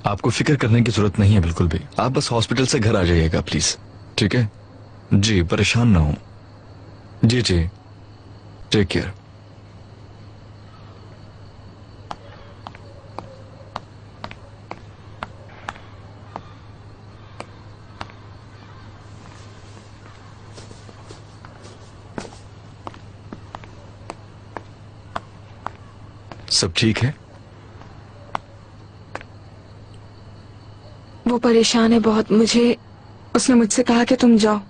आपको फिक्र करने की जरूरत नहीं है बिल्कुल भी। आप बस हॉस्पिटल से घर आ जाइएगा प्लीज, ठीक है? जी, परेशान ना हो। जी जी, टेक केयर। सब ठीक है? वो परेशान है बहुत। उसने मुझसे कहा कि तुम जाओ।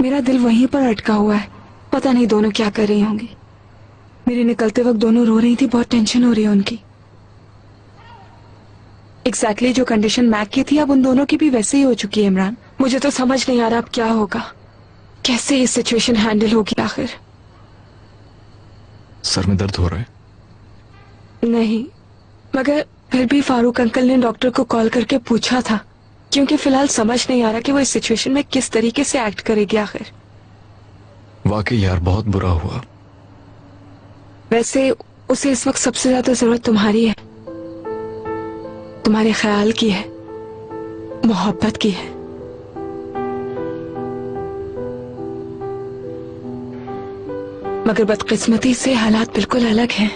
मेरा दिल वहीं पर अटका हुआ है। पता नहीं दोनों क्या कर रही होंगी। मेरे निकलते वक्त दोनों रो रही थी, बहुत टेंशन हो रही है उनकी। एग्जैक्टली जो कंडीशन मैक की थी अब उन दोनों की भी वैसे ही हो चुकी है इमरान। मुझे तो समझ नहीं आ रहा अब क्या होगा, कैसे ये सिचुएशन हैंडल होगी आखिर। सर में दर्द हो रहा है? नहीं, मगर फिर भी फारूक अंकल ने डॉक्टर को कॉल करके पूछा था, क्योंकि फिलहाल समझ नहीं आ रहा कि वो इस सिचुएशन में किस तरीके से एक्ट करेगी आखिर। वाकई यार बहुत बुरा हुआ। वैसे उसे इस वक्त सबसे ज्यादा जरूरत तुम्हारी है, तुम्हारे ख्याल की है, मोहब्बत की है। मगर बदकिस्मती से हालात बिल्कुल अलग हैं।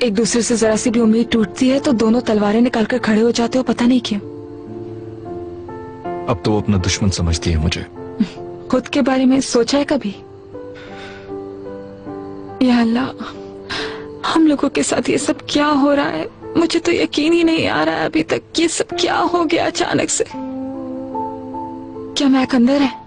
एक दूसरे से जरा सी भी उम्मीद टूटती है तो दोनों तलवारें निकालकर खड़े हो जाते हो, पता नहीं क्यों। अब तो वो अपना दुश्मन समझती है मुझे। खुद के बारे में सोचा है कभी? या अल्लाह, हम लोगों के साथ ये सब क्या हो रहा है? मुझे तो यकीन ही नहीं आ रहा है अभी तक ये सब क्या हो गया अचानक से। क्या मैक अंदर है?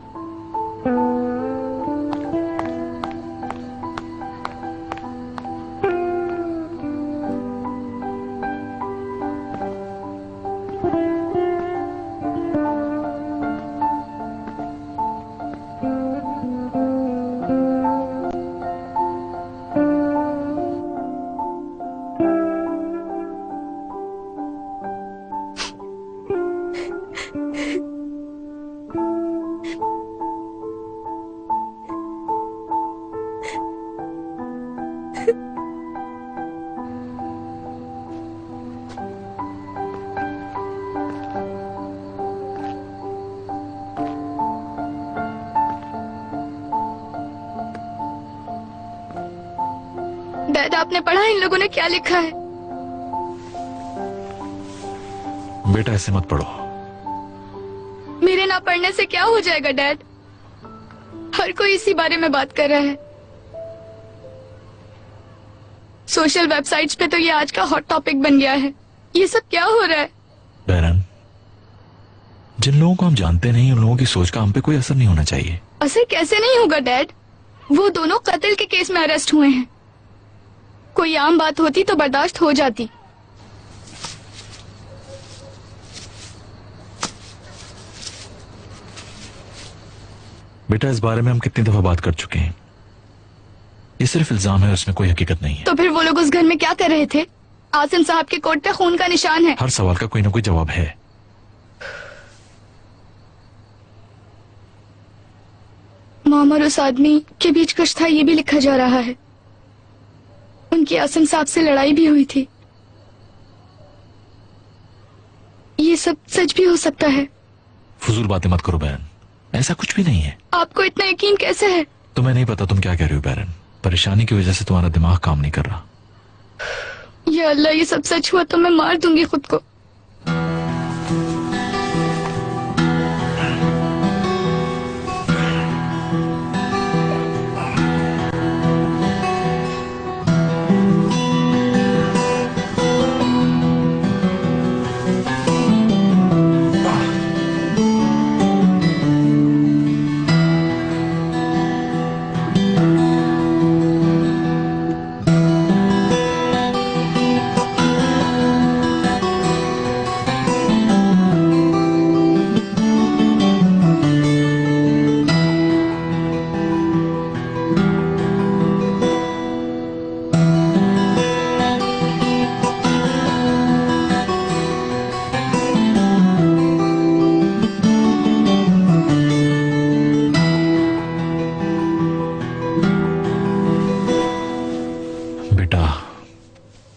डैड, आपने पढ़ा इन लोगों ने क्या लिखा है? बेटा ऐसे मत पढ़ो। मेरे ना पढ़ने से क्या हो जाएगा डैड? हर कोई इसी बारे में बात कर रहा है। सोशल वेबसाइट्स पे तो ये आज का हॉट टॉपिक बन गया है। ये सब क्या हो रहा है? बहरन, जिन लोगों को हम जानते नहीं उन लोगों की सोच का हम पे कोई असर नहीं होना चाहिए। असर कैसे नहीं होगा डैड? वो दोनों कत्ल के केस में अरेस्ट हुए हैं। कोई आम बात होती तो बर्दाश्त हो जाती। बेटा इस बारे में हम कितनी दफा बात कर चुके हैं। ये सिर्फ इल्जाम है, उसमें कोई हकीकत नहीं है। तो फिर वो लोग उस घर में क्या कर रहे थे? आसिम साहब के कोट पे खून का निशान है। हर सवाल का कोई ना कोई जवाब है। मॉम और उस आदमी के बीच कुछ था, ये भी लिखा जा रहा है। उनकी आसिम साहब से लड़ाई भी हुई थी। ये सब सच भी हो सकता है। फजूल बातें मत करो बहन, ऐसा कुछ भी नहीं है। आपको इतना यकीन कैसे है? तुम्हें नहीं पता तुम क्या कह रही हो बहन। परेशानी की वजह से तुम्हारा दिमाग काम नहीं कर रहा। या अल्लाह, ये सब सच हुआ तो मैं मार दूंगी खुद को।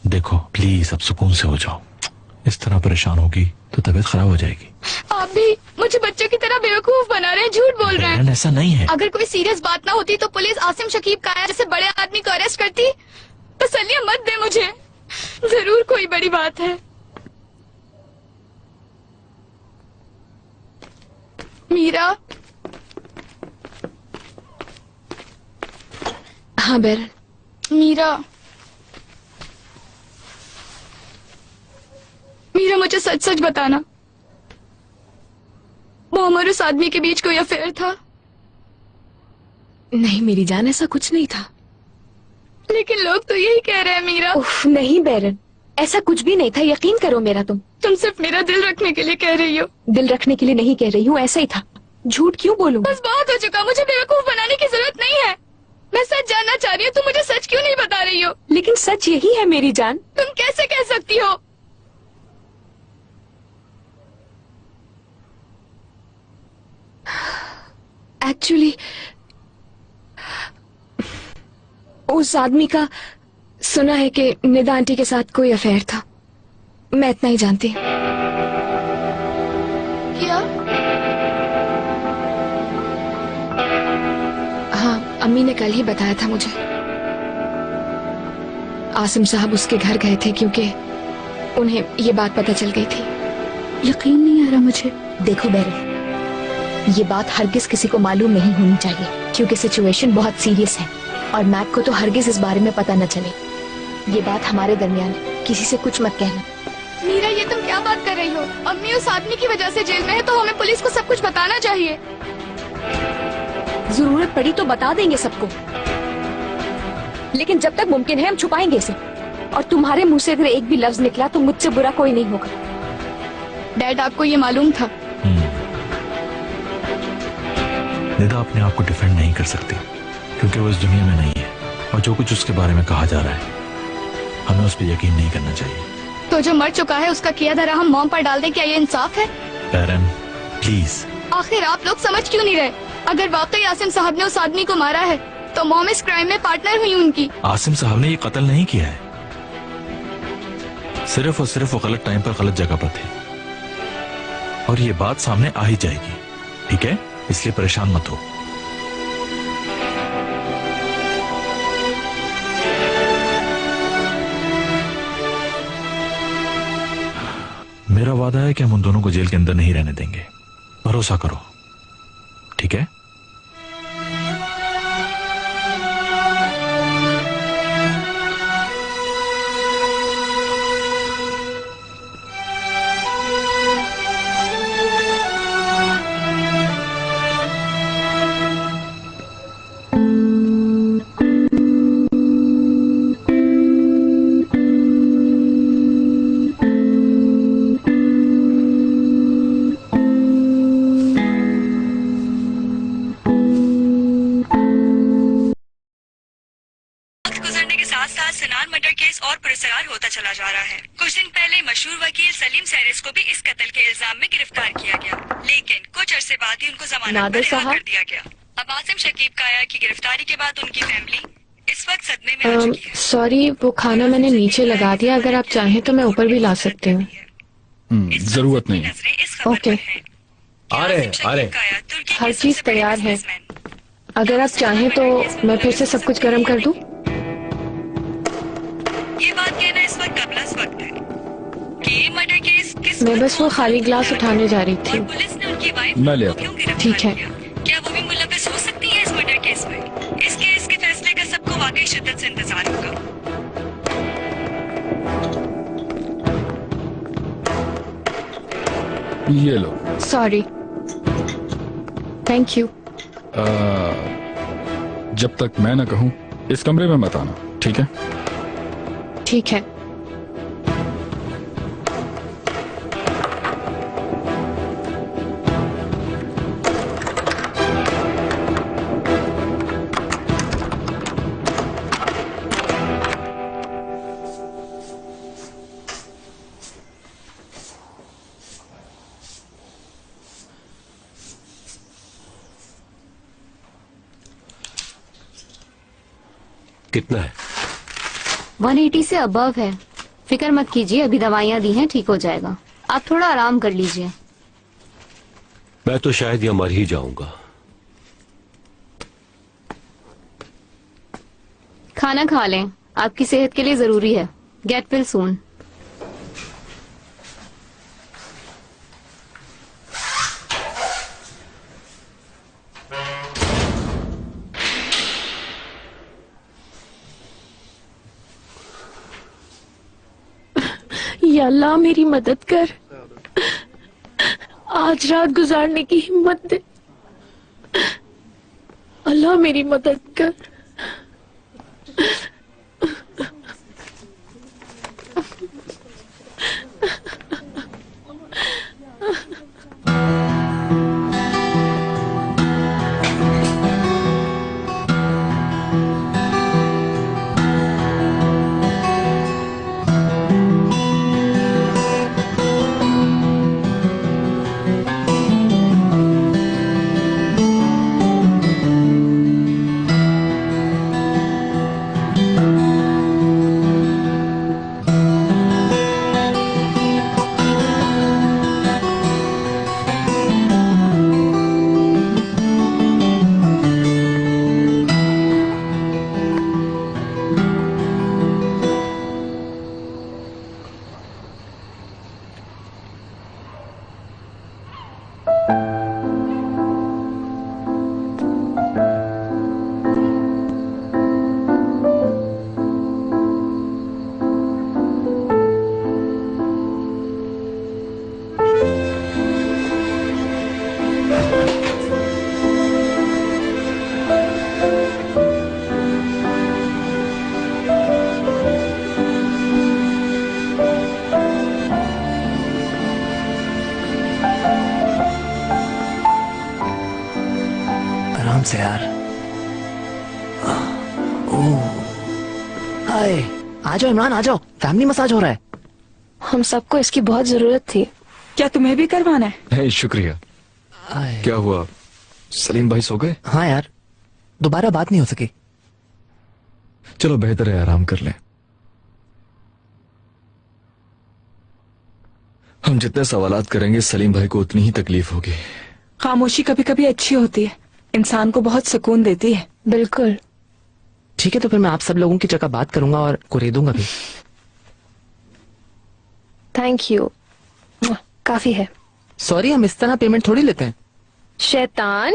देखो प्लीज अब सुकून से हो जाओ। इस तरह परेशान होगी तो तबीयत खराब हो जाएगी। आप भी मुझे बच्चों की तरह बेवकूफ बना रहे हैं, झूठ बोल रहे हैं। बेरन, ऐसा नहीं है। अगर कोई सीरियस बात ना होती तो पुलिस आसिम शकीब काया जैसे बड़े आदमी को अरेस्ट करती। तसल्लियां मत दे मुझे, जरूर कोई बड़ी बात है। मीरा। हाँ बेरन। मीरा, मीरा मुझे सच सच बताना, मोहम्मद और उस आदमी के बीच कोई अफेयर था? नहीं मेरी जान, ऐसा कुछ नहीं था। लेकिन लोग तो यही कह रहे हैं मीरा। उफ, नहीं बेरन, ऐसा कुछ भी नहीं था, यकीन करो मेरा। तुम सिर्फ मेरा दिल रखने के लिए कह रही हो। दिल रखने के लिए नहीं कह रही हूँ, ऐसा ही था। झूठ क्यों बोलूं? बस बहुत हो चुका, मुझे बेवकूफ बनाने की जरूरत नहीं है। मैं सच जानना चाह रही हूँ, तुम मुझे सच क्यों नहीं बता रही हो? लेकिन सच यही है मेरी जान। तुम कैसे कह सकती हो? एक्चुअली उस आदमी का सुना है कि निदा आंटी के साथ कोई अफेयर था। मैं इतना ही जानती। क्या? हाँ, अम्मी ने कल ही बताया था मुझे। आसिम साहब उसके घर गए थे क्योंकि उन्हें ये बात पता चल गई थी। यकीन नहीं आ रहा मुझे। देखो बेरन, ये बात हरगिज किसी को मालूम नहीं होनी चाहिए क्योंकि सिचुएशन बहुत सीरियस है और मैक को तो हरगिज इस बारे में पता न चले। ये बात हमारे दरमियान है, किसी से कुछ मत कहना। मीरा, ये तुम क्या बात कर रही हो? अम्मी उस आदमी की वजह से जेल में है तो हमें पुलिस को सब कुछ बताना चाहिए। जरूरत पड़ी तो बता देंगे सबको, लेकिन जब तक मुमकिन है हम छुपाएंगे इसे। और तुम्हारे मुंह से अगर एक भी लफ्ज निकला तो मुझसे बुरा कोई नहीं होगा। डैड, आपको ये मालूम था? निदा अपने आप को डिफेंड नहीं कर सकती क्योंकि वो इस दुनिया में नहीं है और जो कुछ उसके बारे में कहा जा रहा है हमें उस पर यकीन नहीं करना चाहिए। तो जो मर चुका है उसका किया धरा हम मॉम पर डाल दें, क्या ये इंसाफ है? बेरन, प्लीज। आखिर आप लोग समझ क्यों नहीं रहे? अगर वाकई आसिम साहब ने उस आदमी को मारा है तो मॉम इस क्राइम में पार्टनर हुई उनकी। आसिम साहब ने ये कत्ल नहीं किया है, सिर्फ और सिर्फ वो गलत टाइम पर गलत जगह पर थे और ये बात सामने आ ही जाएगी, ठीक है? इसलिए परेशान मत हो। मेरा वादा है कि हम उन दोनों को जेल के अंदर नहीं रहने देंगे, भरोसा करो, ठीक है? सनान मर्डर केस और पुरस्कार होता चला जा रहा है। कुछ दिन पहले मशहूर वकील सलीम सैरिस को भी इस कत्ल के इल्जाम में गिरफ्तार किया गया, लेकिन कुछ अरसे बाद ही उनको जमानत पर रिहा कर दिया गया। अब आसिम शकीब काया की गिरफ्तारी के बाद उनकी फैमिली इस वक्त सदमे में आ चुकी है। सॉरी, वो खाना मैंने नीचे लगा दिया, अगर आप चाहें तो मैं ऊपर भी ला सकती हूँ। जरूरत नहीं। ओके, आ रहे। हर चीज तैयार है। अगर आप चाहें तो मैं फिर से सब कुछ गर्म कर दूं? ये बात कहना इस वक्त कबलस वक्त है कि ये मर्डर केस किस मैं बस वो खाली ग्लास उठाने जा रही थी। और पुलिस ने उनकी वाइफ मैं ले को आता क्यों गिरफ्तार ठीक है। किया? क्या वो भी मुलविस हो सकती है इस मर्डर केस में? इस केस के फैसले का सबको वाकई शिद्दत से इंतजार होगा। ये लो। Sorry, thank you. जब तक मैं ना कहूं इस कमरे में मत आना, ठीक है? ठीक है। कितना है? 180 से अबव है। फिक्र मत कीजिए, अभी दवाइयाँ दी हैं, ठीक हो जाएगा। आप थोड़ा आराम कर लीजिए। मैं तो शायद यहाँ मर ही जाऊंगा। खाना खा लें, आपकी सेहत के लिए जरूरी है। Get well soon. या अल्लाह मेरी मदद कर, आज रात गुजारने की हिम्मत दे। अल्लाह मेरी मदद कर। आराम से यार। ओह, हाय, आ जाओ इमरान, आ जाओ, फैमिली मसाज हो रहा है। हम सबको इसकी बहुत जरूरत थी। क्या तुम्हें भी करवाना है? नहीं शुक्रिया। हाय। क्या हुआ, सलीम भाई सो गए? हाँ यार, दोबारा बात नहीं हो सकी। चलो बेहतर है आराम कर लें। हम जितने सवालात करेंगे सलीम भाई को उतनी ही तकलीफ होगी। खामोशी कभी कभी अच्छी होती है, इंसान को बहुत सुकून देती है। बिल्कुल। ठीक है, तो फिर मैं आप सब लोगों की जगह बात करूंगा और कुरेदूंगा भी। थैंक यू, काफी है। सॉरी, हम इस तरह पेमेंट थोड़ी लेते हैं। शैतान।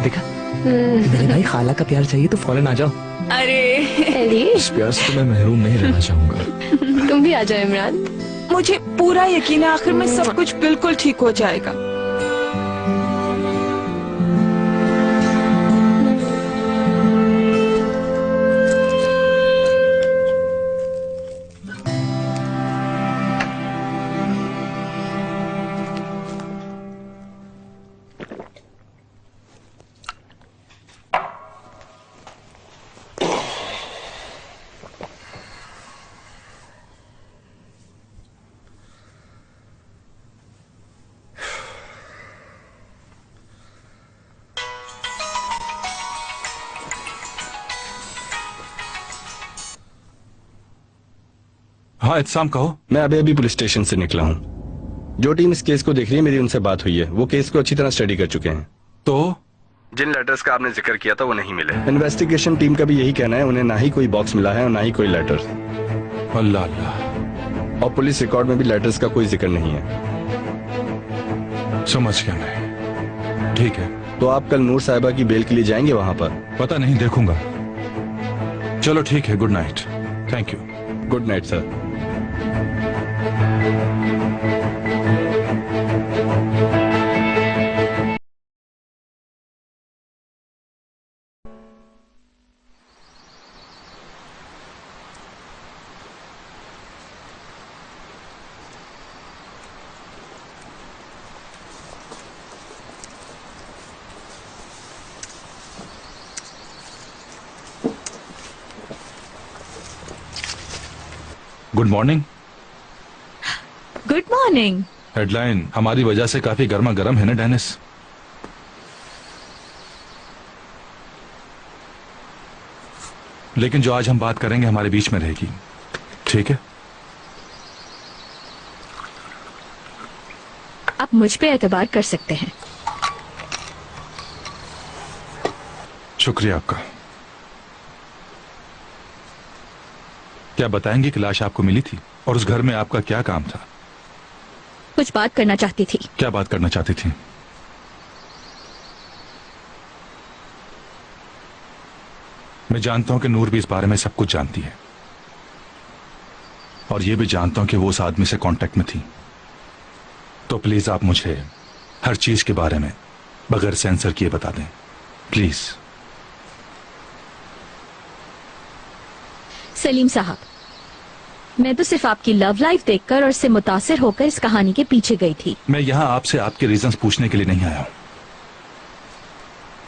देखा, मेरे भाई खाला का प्यार चाहिए तो फौरन आ जाओ। अरे एली, इस प्यार से तो मैं महरूम नहीं रहना चाहूंगा। तुम भी आ जाओ इमरान। मुझे पूरा यकीन है आखिर में सब कुछ बिल्कुल ठीक हो जाएगा। हाँ इत्साम कहो। मैं अभी अभी पुलिस स्टेशन से निकला हूँ। जो टीम इस केस को देख रही है मेरी उनसे बात हुई है, वो केस को अच्छी तरह स्टडी कर चुके हैं। तो जिन लेटर्स का आपने जिक्र किया था वो नहीं मिले। इन्वेस्टिगेशन टीम का भी यही कहना है, उन्हें ना ही कोई बॉक्स मिला है और ना ही कोई लेटर्स। अल्लाह अल्लाह। और पुलिस रिकॉर्ड में भी लेटर्स का कोई जिक्र नहीं है। समझ गया मैं। ठीक है, तो आप कल नूर साहिबा की बेल के लिए जाएंगे वहां पर? पता नहीं, देखूंगा। चलो ठीक है, good night. Thank you. Good night sir. Good morning. Good morning. Headline हमारी वजह से काफी गर्मा गर्म है ना डेनिस? लेकिन जो आज हम बात करेंगे हमारे बीच में रहेगी। ठीक है? आप मुझ पे एतबार कर सकते हैं। शुक्रिया आपका। क्या बताएंगे कि लाश आपको मिली थी और उस घर में आपका क्या काम था? कुछ बात करना चाहती थी। क्या बात करना चाहती थी? मैं जानता हूं कि नूर भी इस बारे में सब कुछ जानती है और यह भी जानता हूं कि वो उस आदमी से कांटेक्ट में थी। तो प्लीज आप मुझे हर चीज के बारे में बगैर सेंसर किए बता दें, प्लीज। सलीम साहब, मैं तो सिर्फ आपकी लव लाइफ देखकर और इससे मुतासिर होकर इस कहानी के पीछे गई थी। मैं यहां आपसे आपके रीजंस पूछने के लिए नहीं आया हूं,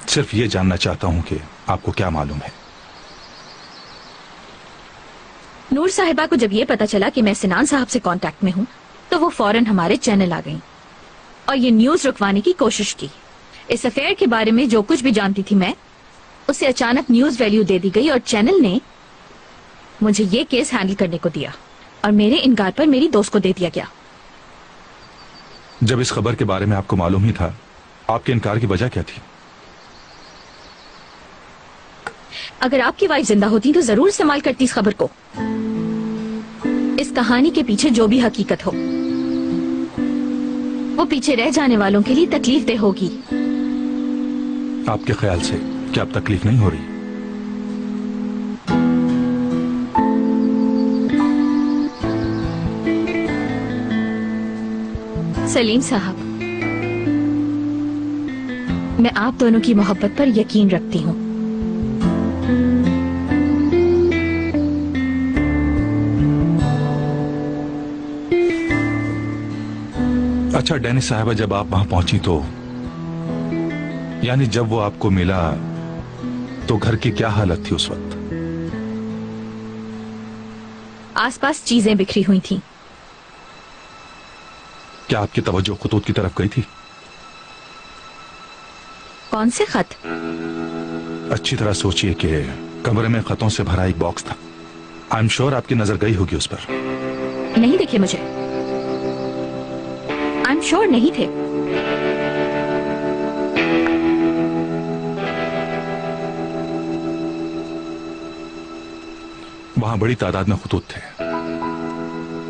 सिर्फ ये जानना चाहता हूं कि आपको क्या मालूम है। नूर साहिबा को जब ये पता चला कि मैं सिनान साहब से कांटेक्ट में हूँ तो वो फौरन हमारे चैनल आ गईं और ये न्यूज रुकवाने की कोशिश की। इस अफेयर के बारे में जो कुछ भी जानती थी मैं, उसे अचानक न्यूज वैल्यू दे दी गई और चैनल ने मुझे ये केस हैंडल करने को दिया और मेरे इनकार पर मेरी दोस्त को दे दिया गया। जब इस खबर के बारे में आपको मालूम ही था, आपके इनकार की वजह क्या थी? अगर आपकी वाइफ जिंदा होती तो जरूर इस्तेमाल करती इस खबर को। इस कहानी के पीछे जो भी हकीकत हो वो पीछे रह जाने वालों के लिए तकलीफ दे होगी। आपके ख्याल से क्या अब तकलीफ नहीं हो रही? सलीम साहब, मैं आप दोनों की मोहब्बत पर यकीन रखती हूँ। अच्छा डेनिस साहबा, जब आप वहां पहुंची तो यानी जब वो आपको मिला तो घर की क्या हालत थी उस वक्त? आसपास चीजें बिखरी हुई थीं। क्या आपकी तवज्जो खुतूत की तरफ गई थी? कौन से खत? अच्छी तरह सोचिए कि कमरे में खतों से भरा एक बॉक्स था। आई एम श्योर आपकी नजर गई होगी उस पर। नहीं दिखे मुझे। आई एम श्योर नहीं थे। वहां बड़ी तादाद में खतूत थे,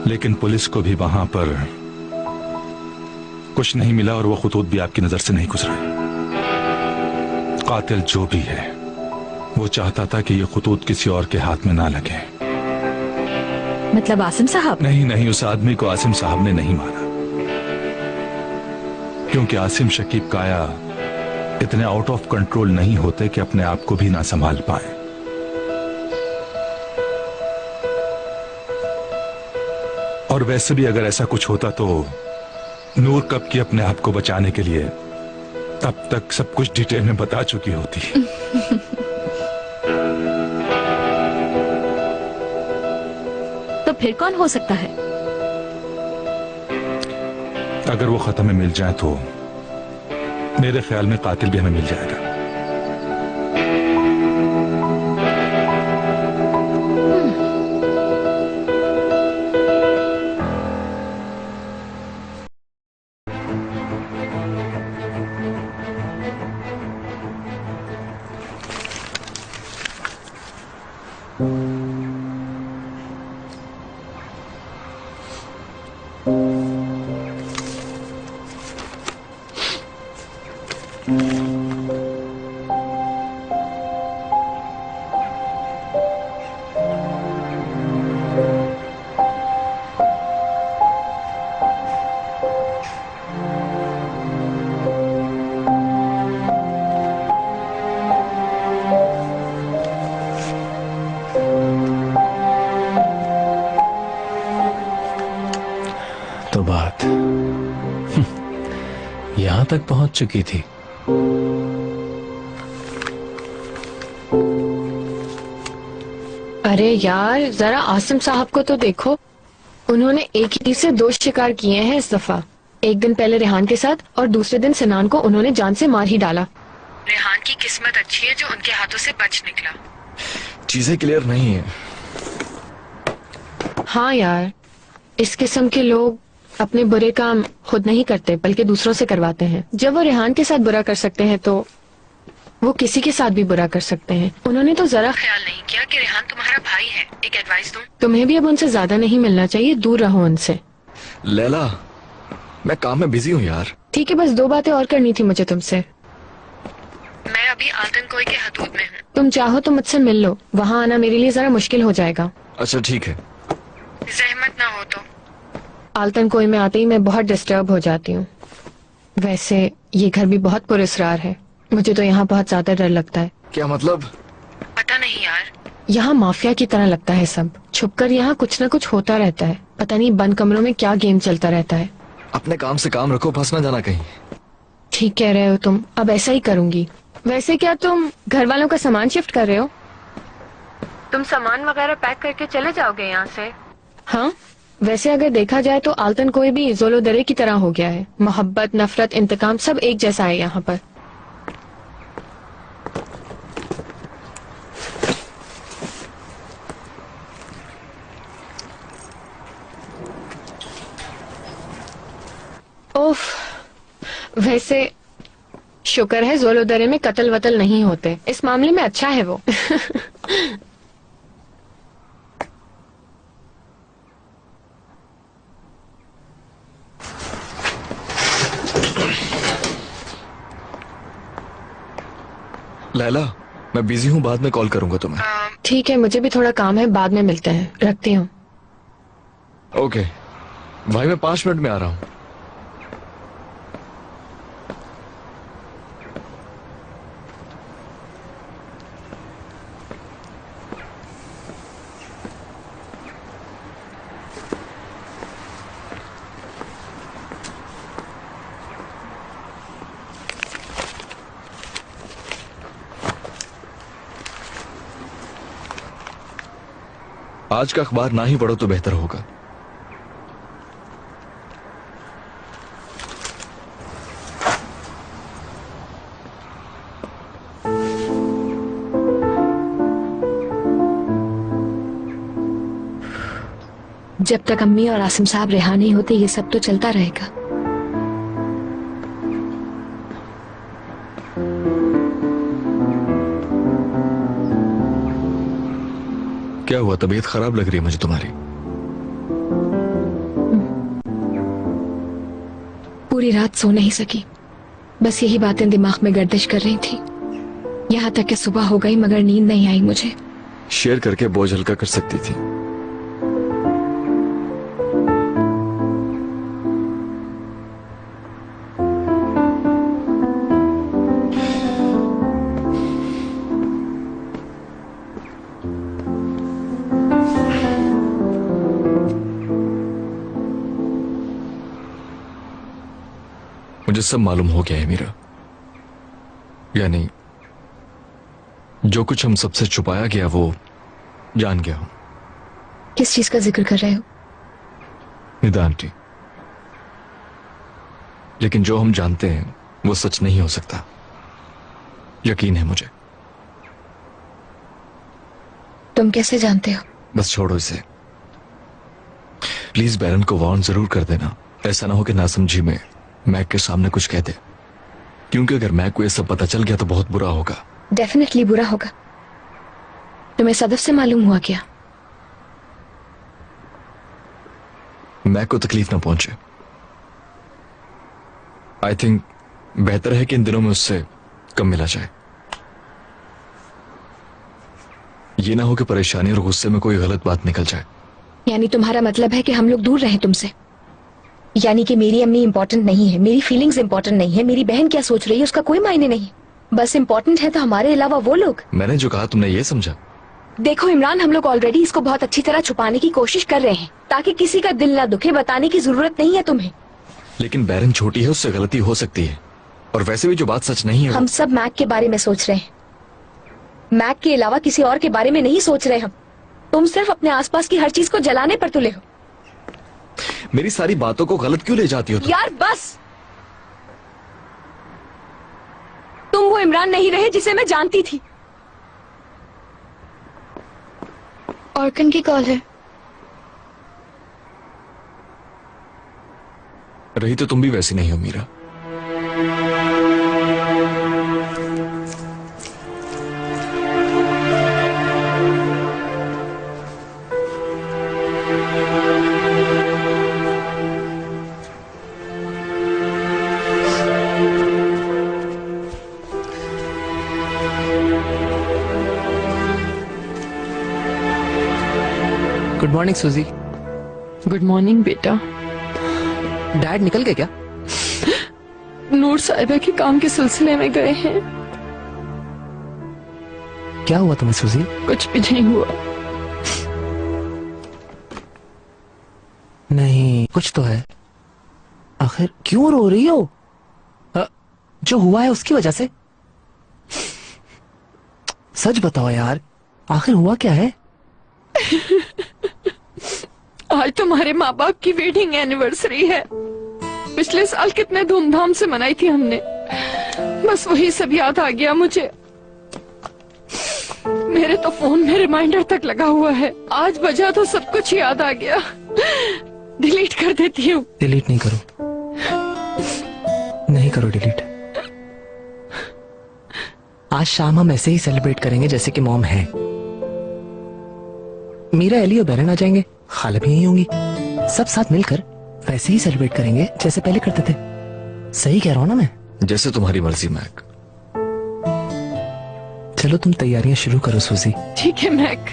लेकिन पुलिस को भी वहां पर कुछ नहीं मिला और वो खतूत भी आपकी नजर से नहीं गुजरा। कातिल जो भी है वो चाहता था कि ये खतूत किसी और के हाथ में ना लगे। मतलब आसिम साहब? नहीं नहीं, उस आदमी को आसिम साहब ने नहीं मारा, क्योंकि आसिम शकीब काया इतने आउट ऑफ कंट्रोल नहीं होते कि अपने आप को भी ना संभाल पाए। और वैसे भी अगर ऐसा कुछ होता तो नूर कब की अपने आप को बचाने के लिए अब तक सब कुछ डिटेल में बता चुकी होती। तो फिर कौन हो सकता है? अगर वो खत हमें मिल जाए तो मेरे ख्याल में कातिल भी हमें मिल जाएगा। तो बात यहां तक पहुंच चुकी थी। अरे यार, जरा आसिम साहब को तो देखो। उन्होंने एक ही से 2 शिकार किए हैं इस दफा। एक दिन पहले रेहान के साथ और दूसरे दिन सिनान को उन्होंने जान से मार ही डाला। रेहान की किस्मत अच्छी है जो उनके हाथों से बच निकला। चीजें क्लियर नहीं है। हाँ यार, इस किस्म के लोग अपने बुरे काम खुद नहीं करते बल्कि दूसरों से करवाते हैं। जब वो रेहान के साथ बुरा कर सकते हैं तो वो किसी के साथ भी बुरा कर सकते हैं। उन्होंने तो जरा ख्याल नहीं किया कि रेहान तुम्हारा भाई है। एक एडवाइस दूं, तुम्हें भी अब उनसे ज्यादा नहीं मिलना चाहिए, दूर रहो उनसे। लैला, मैं काम में बिजी हूँ यार। ठीक है, बस 2 बातें और करनी थी मुझे तुमसे। मैं अभी आल्तनकोई के हदूद में हूँ, तुम चाहो तो मुझसे मिल लो। वहाँ आना मेरे लिए जरा मुश्किल हो जाएगा। अच्छा ठीक है। जहमत ना हो तो। आल्तनकोई में आते ही मैं बहुत डिस्टर्ब हो जाती हूँ। वैसे ये घर भी बहुत पुरस्कार है, मुझे तो यहाँ बहुत ज्यादा डर लगता है। क्या मतलब? पता नहीं यार, यहाँ माफिया की तरह लगता है सब। छुपकर यहाँ कुछ न कुछ होता रहता है। पता नहीं बंद कमरों में क्या गेम चलता रहता है। अपने काम से काम रखो, फंस ना जाना कहीं। ठीक कह रहे हो तुम, अब ऐसा ही करूंगी। वैसे क्या तुम घर वालों का सामान शिफ्ट कर रहे हो? तुम सामान वगैरह पैक करके चले जाओगे यहाँ से? हाँ, वैसे अगर देखा जाए तो आल्तनकोई भी जोलोदरे की तरह हो गया है। मोहब्बत, नफरत, इंतकाम सब एक जैसा है यहाँ पर। ओफ, वैसे शुक्र है जोलोदरे में कत्ल वतल नहीं होते। इस मामले में अच्छा है वो। लैला, मैं बिजी हूँ, बाद में कॉल करूंगा तुम्हें। ठीक है, मुझे भी थोड़ा काम है, बाद में मिलते हैं। रखती हूँ। ओके भाई, मैं 5 मिनट में आ रहा हूँ। आज का अखबार ना ही पढ़ो तो बेहतर होगा। जब तक अम्मी और आसिम साहब रिहा नहीं होते ये सब तो चलता रहेगा। क्या हुआ, तबीयत खराब लग रही है मुझे तुम्हारी। पूरी रात सो नहीं सकी, बस यही बातें दिमाग में गर्दिश कर रही थी। यहाँ तक कि सुबह हो गई मगर नींद नहीं आई मुझे। शेयर करके बोझ हल्का कर सकती थी। मुझे सब मालूम हो गया है मीरा, यानी जो कुछ हम सबसे छुपाया गया वो जान गया हूं। किस चीज का जिक्र कर रहे हो? निदा आंटी, लेकिन जो हम जानते हैं वो सच नहीं हो सकता, यकीन है मुझे। तुम कैसे जानते हो? बस छोड़ो इसे प्लीज। बैरन को वार्न जरूर कर देना, ऐसा ना हो कि नासमझी में मैक के सामने कुछ कह दे, क्योंकि अगर मैक को ये सब पता चल गया तो बहुत बुरा होगा। डेफिनेटली बुरा होगा। तुम्हें सदफ से मालूम हुआ क्या? मैक को तकलीफ ना पहुंचे। आई थिंक बेहतर है कि इन दिनों में उससे कम मिला जाए। ये ना हो कि परेशानी और गुस्से में कोई गलत बात निकल जाए। यानी तुम्हारा मतलब है कि हम लोग दूर रहें तुमसे? यानी कि मेरी अम्मी इम्पोर्टेंट नहीं है, मेरी फीलिंग्स इम्पोर्टेंट नहीं है, मेरी बहन क्या सोच रही है उसका कोई मायने नहीं, बस इम्पोर्टेंट है तो हमारे अलावा वो लोग। मैंने जो कहा तुमने ये समझा? देखो इमरान, हम लोग ऑलरेडी इसको बहुत अच्छी तरह छुपाने की कोशिश कर रहे हैं ताकि किसी का दिल ना दुखे। बताने की जरूरत नहीं है तुम्हें। लेकिन बैरन छोटी है, उससे गलती हो सकती है, और वैसे भी जो बात सच नहीं है हम सब मैक के बारे में सोच रहे हैं, मैक के अलावा किसी और के बारे में नहीं सोच रहे हम। तुम सिर्फ अपने आसपास की हर चीज को जलाने पर तुले हो। मेरी सारी बातों को गलत क्यों ले जाती हो तुम? यार बस, तुम वो इमरान नहीं रहे जिसे मैं जानती थी। ऑर्कन की कॉल है। रही तो तुम भी वैसी नहीं हो मीरा। गुड मॉर्निंग सूजी। गुड मॉर्निंग बेटा। डैड निकल गए क्या? नूर साहिबा के काम के सिलसिले में गए हैं। क्या हुआ तुम्हें सूजी? कुछ भी नहीं हुआ। नहीं, कुछ तो है। आखिर क्यों रो रही हो? जो हुआ है उसकी वजह से? सच बताओ यार, आखिर हुआ क्या है? आज तुम्हारे माँ बाप की वेडिंग एनिवर्सरी है। पिछले साल कितने धूमधाम से मनाई थी हमने। बस वही सब याद आ गया मुझे। मेरे तो फोन में रिमाइंडर तक लगा हुआ है। आज बजा तो सब कुछ याद आ गया। डिलीट कर देती हूँ। डिलीट नहीं करो, नहीं करो डिलीट। आज शाम हम ऐसे ही सेलिब्रेट करेंगे जैसे कि मॉम है। मीरा, एली और बहरन आ जाएंगे, खाला भी यहीं होंगी। सब साथ मिलकर वैसे ही सेलिब्रेट करेंगे जैसे पहले करते थे। सही कह रहा हूं ना मैं? जैसे तुम्हारी मर्जी मैक। चलो तुम तैयारियां शुरू करो सूजी। ठीक है मैक।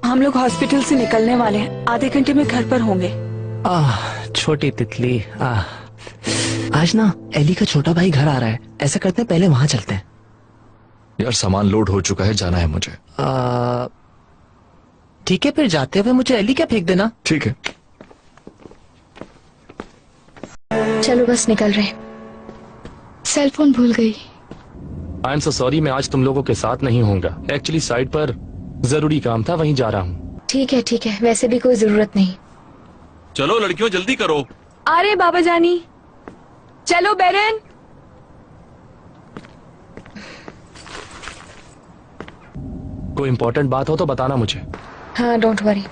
हम लोग हॉस्पिटल से निकलने वाले हैं, आधे घंटे में घर पर होंगे। छोटी तितली। आज ना एली का छोटा भाई घर आ रहा है। ऐसा करते हैं पहले वहां चलते हैं। यार सामान लोड हो चुका है, जाना है मुझे। ठीक है, फिर जाते हुए मुझे एली क्या फेंक देना। ठीक है। चलो बस निकल रहे। सेल फोन भूल गई। आई एम सो सॉरी, मैं आज तुम लोगों के साथ नहीं होऊंगा। एक्चुअली साइट पर जरूरी काम था, वहीं जा रहा हूँ। ठीक है, वैसे भी कोई जरूरत नहीं। चलो लड़कियों जल्दी करो। अरे बाबा जानी, चलो बेरन। कोई इम्पोर्टेंट बात हो तो बताना मुझे। हाँ, डोंट वरी।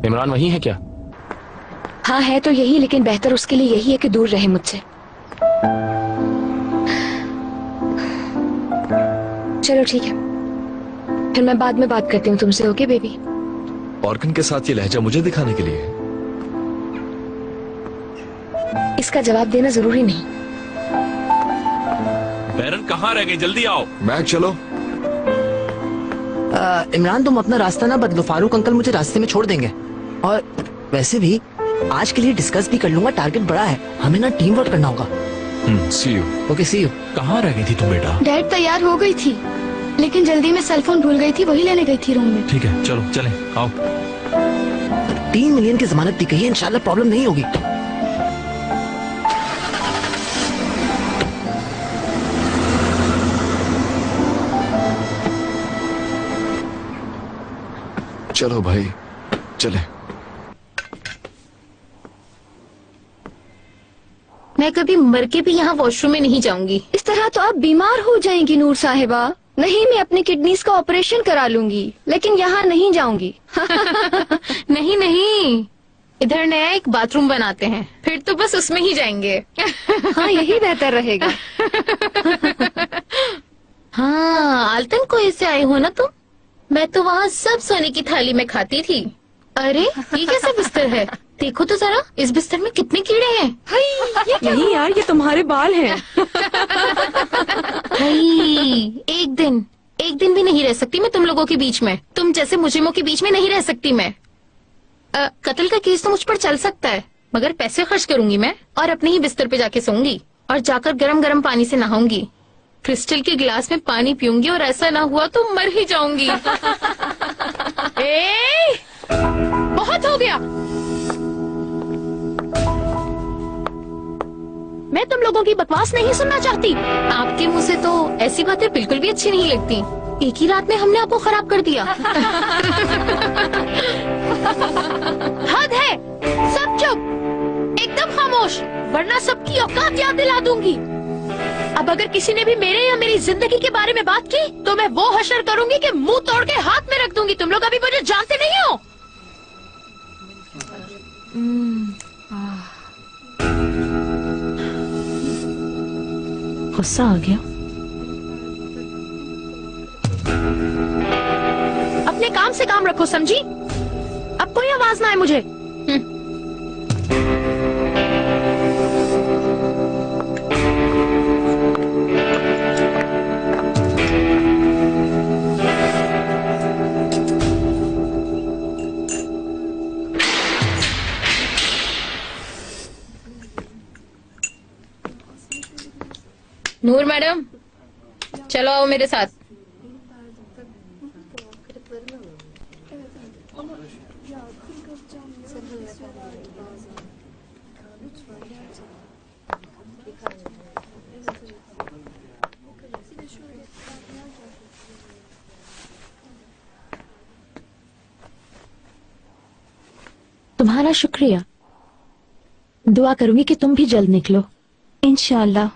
इमरान वही है क्या? हाँ है तो यही, लेकिन बेहतर उसके लिए यही है कि दूर रहे मुझसे। चलो ठीक है, फिर मैं बाद में बात करती हूँ तुमसे। Okay baby? ऑर्गन के साथ ये लहजा मुझे दिखाने के लिए? इसका जवाब देना जरूरी नहीं। बैरन कहाँ रह गए? जल्दी आओ। मैक चलो। इमरान तुम अपना रास्ता ना बदलो, फारूक अंकल मुझे रास्ते में छोड़ देंगे। और वैसे भी आज के लिए डिस्कस भी कर लूंगा, टारगेट बड़ा है, हमें ना टीम वर्क करना होगा। See you. Okay see you. कहाँ रह गई थी तुम बेटा? डैड तैयार हो गई थी, लेकिन जल्दी में सेलफोन भूल गई थी, वही लेने गई थी रूम में। ठीक है चलो चलें, आओ। 3 मिलियन की जमानत दी गई है, इंशाल्लाह प्रॉब्लम नहीं होगी। चलो भाई चले। मैं कभी मर के भी यहाँ वॉशरूम में नहीं जाऊंगी। इस तरह तो आप बीमार हो जाएंगी नूर साहिबा। नहीं, मैं अपनी किडनीज का ऑपरेशन करा लूंगी, लेकिन यहाँ नहीं जाऊंगी। नहीं नहीं, इधर नया एक बाथरूम बनाते हैं, फिर तो बस उसमें ही जाएंगे। हाँ, यही बेहतर रहेगा। हाँ, आल्टन को ऐसे आए हो ना तुम? मैं तो वहाँ सब सोने की थाली में खाती थी। अरे ये कैसा बिस्तर है? देखो तो जरा, इस बिस्तर में कितने कीड़े हैं। नहीं यार, ये तुम्हारे बाल हैं। एक दिन भी नहीं रह सकती मैं तुम लोगों के बीच में। तुम जैसे मुजरिमों के बीच में नहीं रह सकती मैं। कत्ल का केस तो मुझ पर चल सकता है, मगर पैसे खर्च करूंगी मैं, और अपने ही बिस्तर पे जाके सोऊंगी, और जाकर गरम गरम पानी से नहाऊंगी, क्रिस्टल के गिलास में पानी पीऊंगी, और ऐसा ना हुआ तो मर ही जाऊंगी। बहुत हो गया। मैं तुम लोगों की बकवास नहीं सुनना चाहती। आपके मुंह से तो ऐसी बातें बिल्कुल भी अच्छी नहीं लगती। एक ही रात में हमने आपको खराब कर दिया। हद है, सब चुप, एकदम खामोश, वरना सबकी औकात याद दिला दूंगी। अब अगर किसी ने भी मेरे या मेरी जिंदगी के बारे में बात की तो मैं वो हशर करूंगी कि मुंह तोड़ के हाथ में रख दूंगी। तुम लोग अभी मुझे जानते नहीं हो। गुस्सा आ गया। अपने काम से काम रखो, समझी? अब कोई आवाज ना आए मुझे। नूर मैडम, चलो आओ मेरे साथ। तुम्हारा शुक्रिया। दुआ करूंगी कि तुम भी जल्द निकलो। इंशाअल्लाह।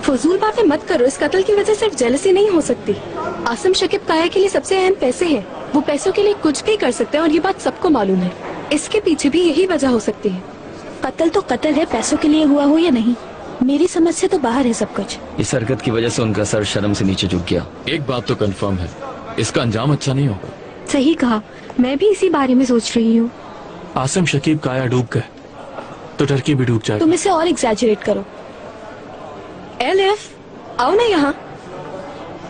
फजूल बातें मत करो। इस कत्ल की वजह सिर्फ जेलसी नहीं हो सकती। आसिम शकीब काया के लिए सबसे अहम पैसे हैं। वो पैसों के लिए कुछ भी कर सकते हैं और ये बात सबको मालूम है। इसके पीछे भी यही वजह हो सकती है। कत्ल तो कत्ल है, पैसों के लिए हुआ हो या नहीं, मेरी समझ से तो बाहर है सब कुछ। इस हरकत की वजह से उनका सर शर्म से नीचे झुक गया। एक बात तो कंफर्म है, इसका अंजाम अच्छा नहीं होगा। सही कहा, मैं भी इसी बारे में सोच रही हूँ। आसिम शकीब काया डूब गए तो टर्की भी डूब जाएगी। तुम इसे और एग्जैजरेट करो। एलिफ, आओ ना यहाँ।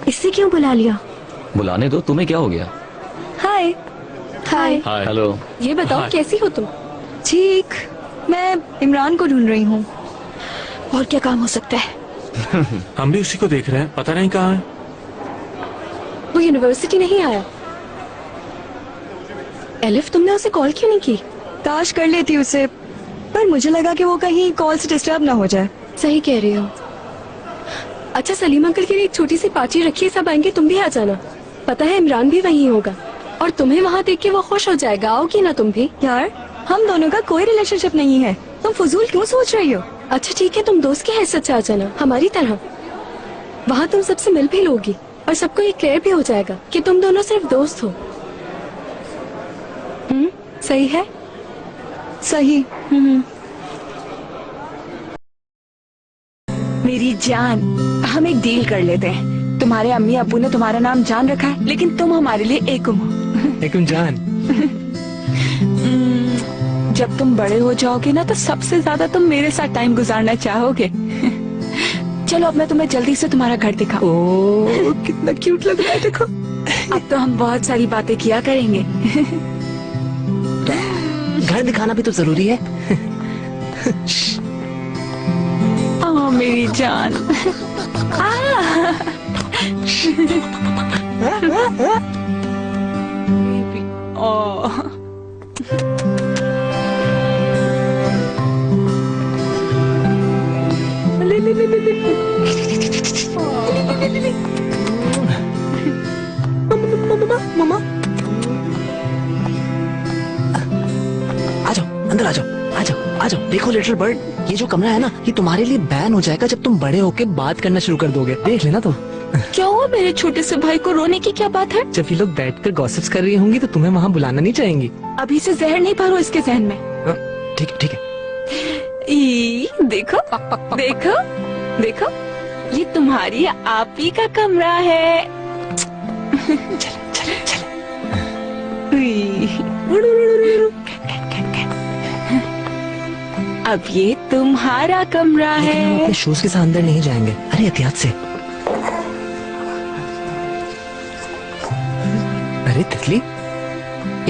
इससे क्यों बुला लिया? बुलाने दो, तुम्हें क्या हो गया? हाय। हाय। हाय। हेलो। ये बताओ हाय। कैसी हो तुम? ठीक, मैं इमरान को ढूंढ रही हूँ। और क्या काम हो सकता है? हम भी उसी को देख रहे हैं, पता नहीं कहाँ है। वो यूनिवर्सिटी नहीं आया। एलिफ, तुमने उसे कॉल क्यों नहीं की? काश कर लेती उसे, पर मुझे लगा कि वो कहीं कॉल से डिस्टर्ब ना हो जाए। सही कह रही हो। अच्छा, सलीम अंकल के लिए एक छोटी सी पार्टी रखिए, सब आएंगे, तुम भी आ जाना। पता है इमरान भी वहीं होगा और तुम्हें वहाँ देख के वो खुश हो जाएगा। आओगी ना तुम भी? यार, हम दोनों का कोई रिलेशनशिप नहीं है, तुम फजूल क्यों सोच रही हो? अच्छा ठीक है, तुम दोस्त की हैसियत से आ जाना, हमारी तरह। वहाँ तुम सबसे मिल भी लोगी और सबको ये क्लियर भी हो जाएगा कि तुम दोनों सिर्फ दोस्त हो। सही है? सही। मेरी जान, हम एक डील कर लेते हैं। तुम्हारे अम्मी अब्बू ने तुम्हारा नाम जान रखा है, लेकिन तुम हमारे लिए एकम हो। एकम जान। जब तुम बड़े हो जाओगे ना, तो सबसे ज्यादा तुम मेरे साथ टाइम गुजारना चाहोगे। चलो अब मैं तुम्हें जल्दी से तुम्हारा घर दिखाऊं। ओह, कितना क्यूट लग रहा है, देखो। अब तो हम बहुत सारी बातें किया करेंगे। घर दिखाना भी तो जरूरी है। हाँ मेरी जान। मामा, आ जाओ, अंदर आ जाओ, आ जाओ, आ जाओ। देखो लिटिल बर्ड, ये जो कमरा है ना, ये तुम्हारे लिए बैन हो जाएगा जब तुम बड़े होके बात करना शुरू कर दोगे। देख लेना तुम। क्या हुआ? मेरे छोटे से भाई को रोने की क्या बात है? जब ये लोग बैठकर गॉसिप्स कर रही होंगी तो तुम्हें वहाँ बुलाना नहीं चाहेंगी। अभी से जहर नहीं भरो इसके जहन में। ठीक है, ठीक है। देखो देखो देखो, ये तुम्हारी आप ही का कमरा है। चल चल चल। अब ये तुम्हारा कमरा लेकिन हम है। अपने शूज के साथ अंदर नहीं जाएंगे। अरे एहतियात से। अरे तितली,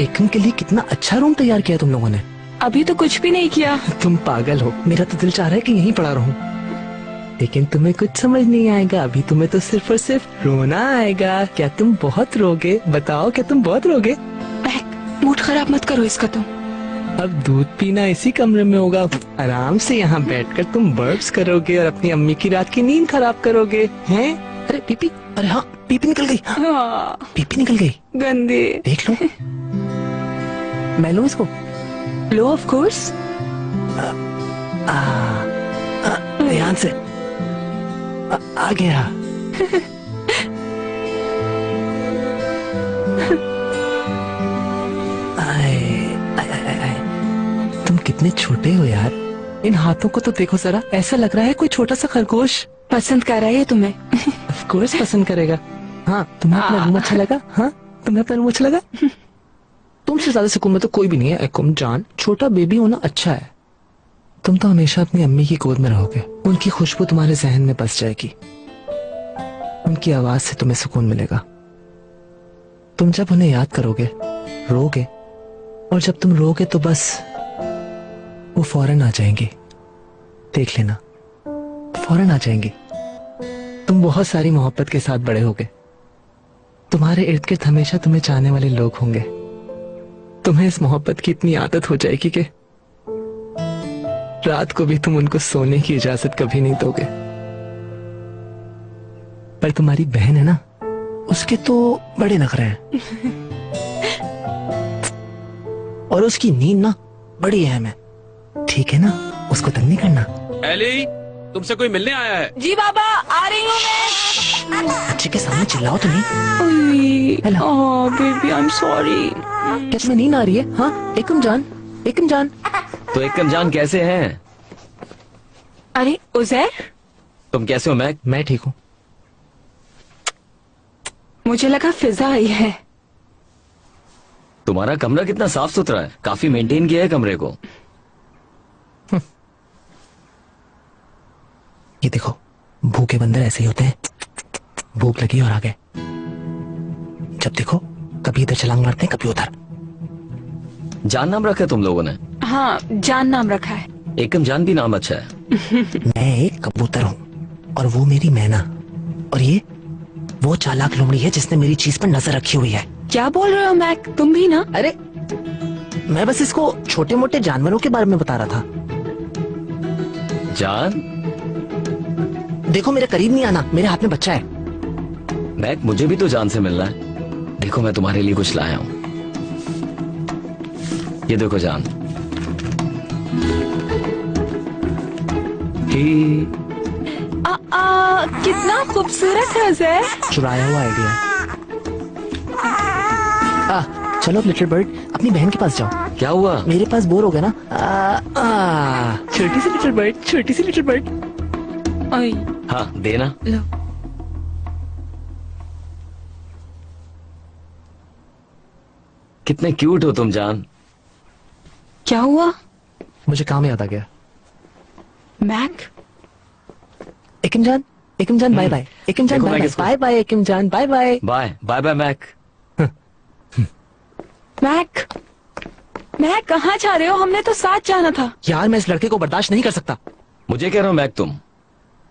एकम के लिए कितना अच्छा रूम तैयार किया तुम लोगों ने। अभी तो कुछ भी नहीं किया। तुम पागल हो, मेरा तो दिल चाह रहा है कि यहीं पड़ा रहूं, लेकिन तुम्हें कुछ समझ नहीं आएगा। अभी तुम्हें तो सिर्फ और सिर्फ रोना आएगा। क्या तुम बहुत रोगे? बताओ, क्या तुम बहुत रोगे? मूड खराब मत करो इसका तुम। अब दूध पीना इसी कमरे में होगा। आराम से यहाँ बैठकर तुम बर्ड्स करोगे और अपनी अम्मी की रात की नींद खराब करोगे, हैं? अरे पीपी, अरे हाँ पीपी निकल गई। हाँ। पीपी निकल गई। गंदी। देख लो। मैं लूं इसको? लो ऑफ कोर्स। ध्यान से। आ गया। तुम कितने छोटे हो यार। इन हाथों को तो देखो जरा, ऐसा लग रहा है कोई छोटा सा खरगोश। पसंद कर रहा है तुम्हें? ऑफ कोर्स पसंद करेगा। हाँ, तुम्हें अपना रूम अच्छा लगा? हाँ, तुम्हें अपना रूम अच्छा लगा? तुमसे ज्यादा सुकून में तो कोई भी नहीं है एकम जान। छोटा बेबी होना अच्छा है। तुम तो हमेशा अपनी अम्मी की गोद में रहोगे। उनकी खुशबू तुम्हारे जहन में बस जाएगी। उनकी आवाज से तुम्हें सुकून मिलेगा। तुम जब उन्हें याद करोगे, रोगे, और जब तुम रोगे तो बस वो फौरन आ जाएंगी। देख लेना, फौरन आ जाएंगी। तुम बहुत सारी मोहब्बत के साथ बड़े होगे। तुम्हारे इर्द गिर्द हमेशा तुम्हें चाहने वाले लोग होंगे। तुम्हें इस मोहब्बत की इतनी आदत हो जाएगी कि रात को भी तुम उनको सोने की इजाजत कभी नहीं दोगे। पर तुम्हारी बहन है ना, उसके तो बड़े नखरे हैं। और उसकी नींद ना बड़ी अहम है, ठीक है ना? उसको तंग नहीं करना। एली, तुमसे कोई मिलने आया है। जी बाबा, आ रही हूँ मैं। बच्चे के सामने चिल्लाओ तो नहीं। Baby I am sorry. क्या तुम्हें नींद आ रही है? हाँ एकम जान, एकम जान। तो एकम जान कैसे हैं? अरे उजैर, तुम कैसे हो? मैं ठीक हूँ। मुझे लगा फिजा आई है। तुम्हारा कमरा कितना साफ सुथरा है। काफी मेंटेन किया है कमरे को। ये देखो, भूखे बंदर ऐसे ही होते हैं। भूख लगी और आ गए। जब देखो कभी इधर छलांग मारते हैं, कभी उधर। जान नाम रखा है तुम लोगों ने? हाँ, जान नाम रखा है। एकम जान भी नाम अच्छा है। मैं एक कबूतर हूँ और वो मेरी मैना, और ये वो चालाक लोमड़ी है जिसने मेरी चीज पर नजर रखी हुई है। क्या बोल रहे हो मैक? तुम भी ना? अरे मैं बस इसको छोटे मोटे जानवरों के बारे में बता रहा था। जान, देखो मेरे करीब नहीं आना, मेरे हाथ में बच्चा है। मैक, मुझे भी तो जान से मिलना है। देखो मैं तुम्हारे लिए कुछ लाया हूँ। ये देखो जान। कितना खूबसूरत है उजैर। चुराया हुआ आइडिया। चलो लिटिल बर्ड, अपनी बहन के पास जाओ। क्या हुआ? मेरे पास बोर हो गया ना। छोटी सी लिटिल बर्ड, छोटी सी लिटिल बर्ड। हाँ देना। लो। कितने क्यूट हो तुम जान। क्या हुआ? मुझे काम याद आ गया। मैक, एकम जान, एकम जान बाय बाय। एकम जान bye bye. Bye bye Ekam जान, bye bye. Bye bye bye Mac. Mac, Mac कहाँ जा रहे हो? हमने तो साथ जाना था। यार मैं इस लड़के को बर्दाश्त नहीं कर सकता। मुझे कह रहा हूँ मैक,